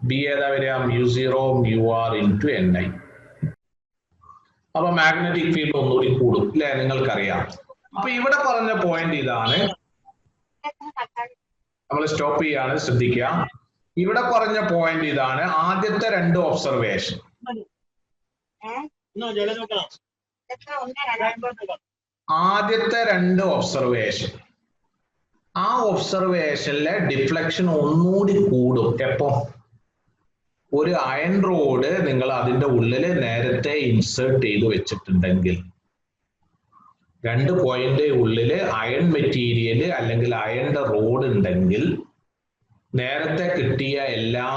ബി ഏതാ വരിക? μ0 μr into Ni. അപ്പൊ മാഗ്നറ്റിക് ഫീൽഡ് ഒന്നുകൂടി കൂടും അല്ലെ? നിങ്ങൾക്കറിയാം. അപ്പൊ ഇവിടെ പറഞ്ഞ പോയിന്റ് ഇതാണ്. നമ്മൾ സ്റ്റോപ്പ് ചെയ്യാണ്, ശ്രദ്ധിക്കുക. ഇവിടെ പറഞ്ഞ പോയിന്റ് ഇതാണ്. ആദ്യത്തെ രണ്ട് ഒബ്സർവേഷൻ, ആ ഒബ്സർവേഷനിലെ ഡിഫ്ലക്ഷൻ ഒന്നുകൂടി കൂടും. എപ്പോ? ഒരു അയൺ റോഡ് നിങ്ങൾ അതിന്റെ ഉള്ളിൽ നേരത്തെ ഇൻസേർട്ട് ചെയ്ത് വെച്ചിട്ടുണ്ടെങ്കിൽ, രണ്ട് പോയിന്റ് ഉള്ളിൽ അയൺ മെറ്റീരിയൽ അല്ലെങ്കിൽ അയണിന്റെ റോഡ് ഉണ്ടെങ്കിൽ നേരത്തെ കിട്ടിയ എല്ലാ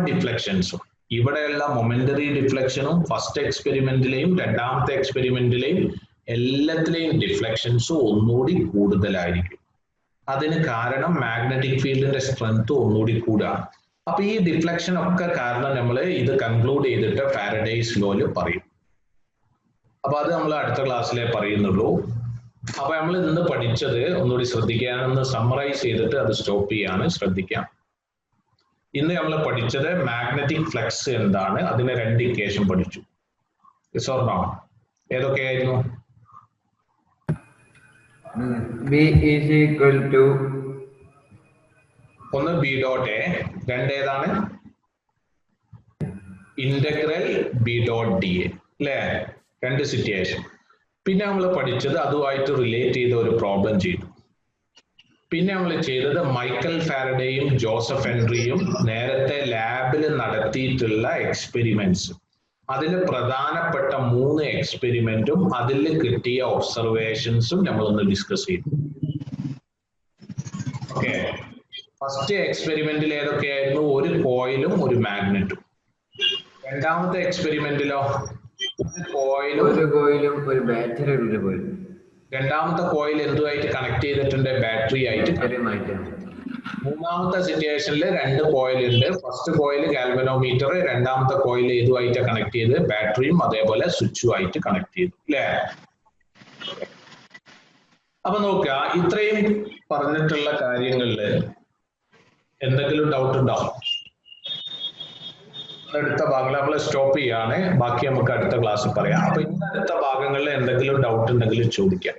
ഡിഫ്ലക്ഷൻസും, ഇവിടെയുള്ള മൊമെന്ററി ഡിഫ്ലക്ഷനും ഫസ്റ്റ് എക്സ്പെരിമെന്റിലെയും രണ്ടാമത്തെ എക്സ്പെരിമെന്റിലെയും എല്ലാത്തിലെയും ഡിഫ്ലക്ഷൻസും ഒന്നുകൂടി കൂടുതലായിരിക്കും. അതിന് കാരണം മാഗ്നറ്റിക് ഫീൽഡിന്റെ സ്ട്രെങ്ത് ഒന്നുകൂടി കൂടുക. അപ്പൊ ഈ ഡിഫ്ലക്ഷൻ ഒക്കെ കാരണം നമ്മൾ ഇത് കൺക്ലൂഡ് ചെയ്തിട്ട് ഫാരഡേസ് ലോയിൽ പറയും. അപ്പൊ അത് നമ്മൾ അടുത്ത ക്ലാസ്സിലേ പറയുന്നുള്ളൂ. അപ്പൊ നമ്മൾ ഇന്ന് പഠിച്ചത് ഒന്നുകൂടി ശ്രദ്ധിക്കാനൊന്ന് സമ്മറൈസ് ചെയ്തിട്ട് അത് സ്റ്റോപ്പ് ചെയ്യാണ്. ശ്രദ്ധിക്കാം. ഇന്ന് നമ്മൾ പഠിച്ചത് മാഗ്നറ്റിക് ഫ്ലക്സ് എന്താണ്, അതിന് രണ്ട് ഇക്വേഷൻ പഠിച്ചു. ഏതൊക്കെയായിരുന്നു? ഒന്ന് ബി ഡോട്ട് എ, രണ്ട് ഏതാണ്? Integral B dot D A അല്ലേ? രണ്ട് സിറ്റുവേഷൻ. പിന്നെ നമ്മൾ പഠിച്ചത് അതുമായിട്ട് റിലേറ്റ് ചെയ്ത ഒരു പ്രോബ്ലം ചെയ്തു. പിന്നെ നമ്മൾ ചെയ്തത് മൈക്കൽ ഫാരഡേയും ജോസഫ് ഹെൻറിയും നേരത്തെ ലാബിൽ നടത്തിയിട്ടുള്ള എക്സ്പെരിമെന്റ്സ്, അതിൽ പ്രധാനപ്പെട്ട 3 എക്സ്പെരിമെന്റും അതിൽ കിട്ടിയ ഒബ്സർവേഷൻസും നമ്മളൊന്ന് ഡിസ്കസ് ചെയ്തു. ഓക്കെ, ഫസ്റ്റ് എക്സ്പെരിമെന്റിൽ ഏതൊക്കെയായിരുന്നു? ഒരു കോയിലും ഒരു മാഗ്നറ്റും. രണ്ടാമത്തെ എക്സ്പെരിമെന്റിലോ ഒരു കോയിലും ഒരു ബാറ്ററി. രണ്ടാമത്തെ കോയിൽ എന്തുമായിട്ട് കണക്ട് ചെയ്തിട്ടുണ്ട്? ബാറ്ററി ആയിട്ട്. മൂന്നാമത്തെ സിറ്റുവേഷനിൽ രണ്ട് കോയിലുണ്ട്. ഫസ്റ്റ് കോയിൽ ഗാൽവനോമീറ്റർ, രണ്ടാമത്തെ കോയിൽ ഇതുമായിട്ട് കണക്ട് ചെയ്ത് ബാറ്ററിയും അതേപോലെ സ്വിച്ചുമായിട്ട് കണക്ട് ചെയ്തു അല്ലേ? അപ്പൊ നോക്കുക, ഇത്രയും പറഞ്ഞിട്ടുള്ള കാര്യങ്ങളിൽ എന്തെങ്കിലും ഡൗട്ട് ഉണ്ടോ? അടുത്ത ഭാഗങ്ങൾ നമ്മൾ സ്റ്റോപ്പ് ചെയ്യാണ്. ബാക്കി നമുക്ക് അടുത്ത ക്ലാസ്സിൽ പറയാം. അപ്പൊ ഇന്ന് അടുത്ത ഭാഗങ്ങളിൽ എന്തെങ്കിലും ഡൗട്ട് ഉണ്ടെങ്കിൽ ചോദിക്കാം.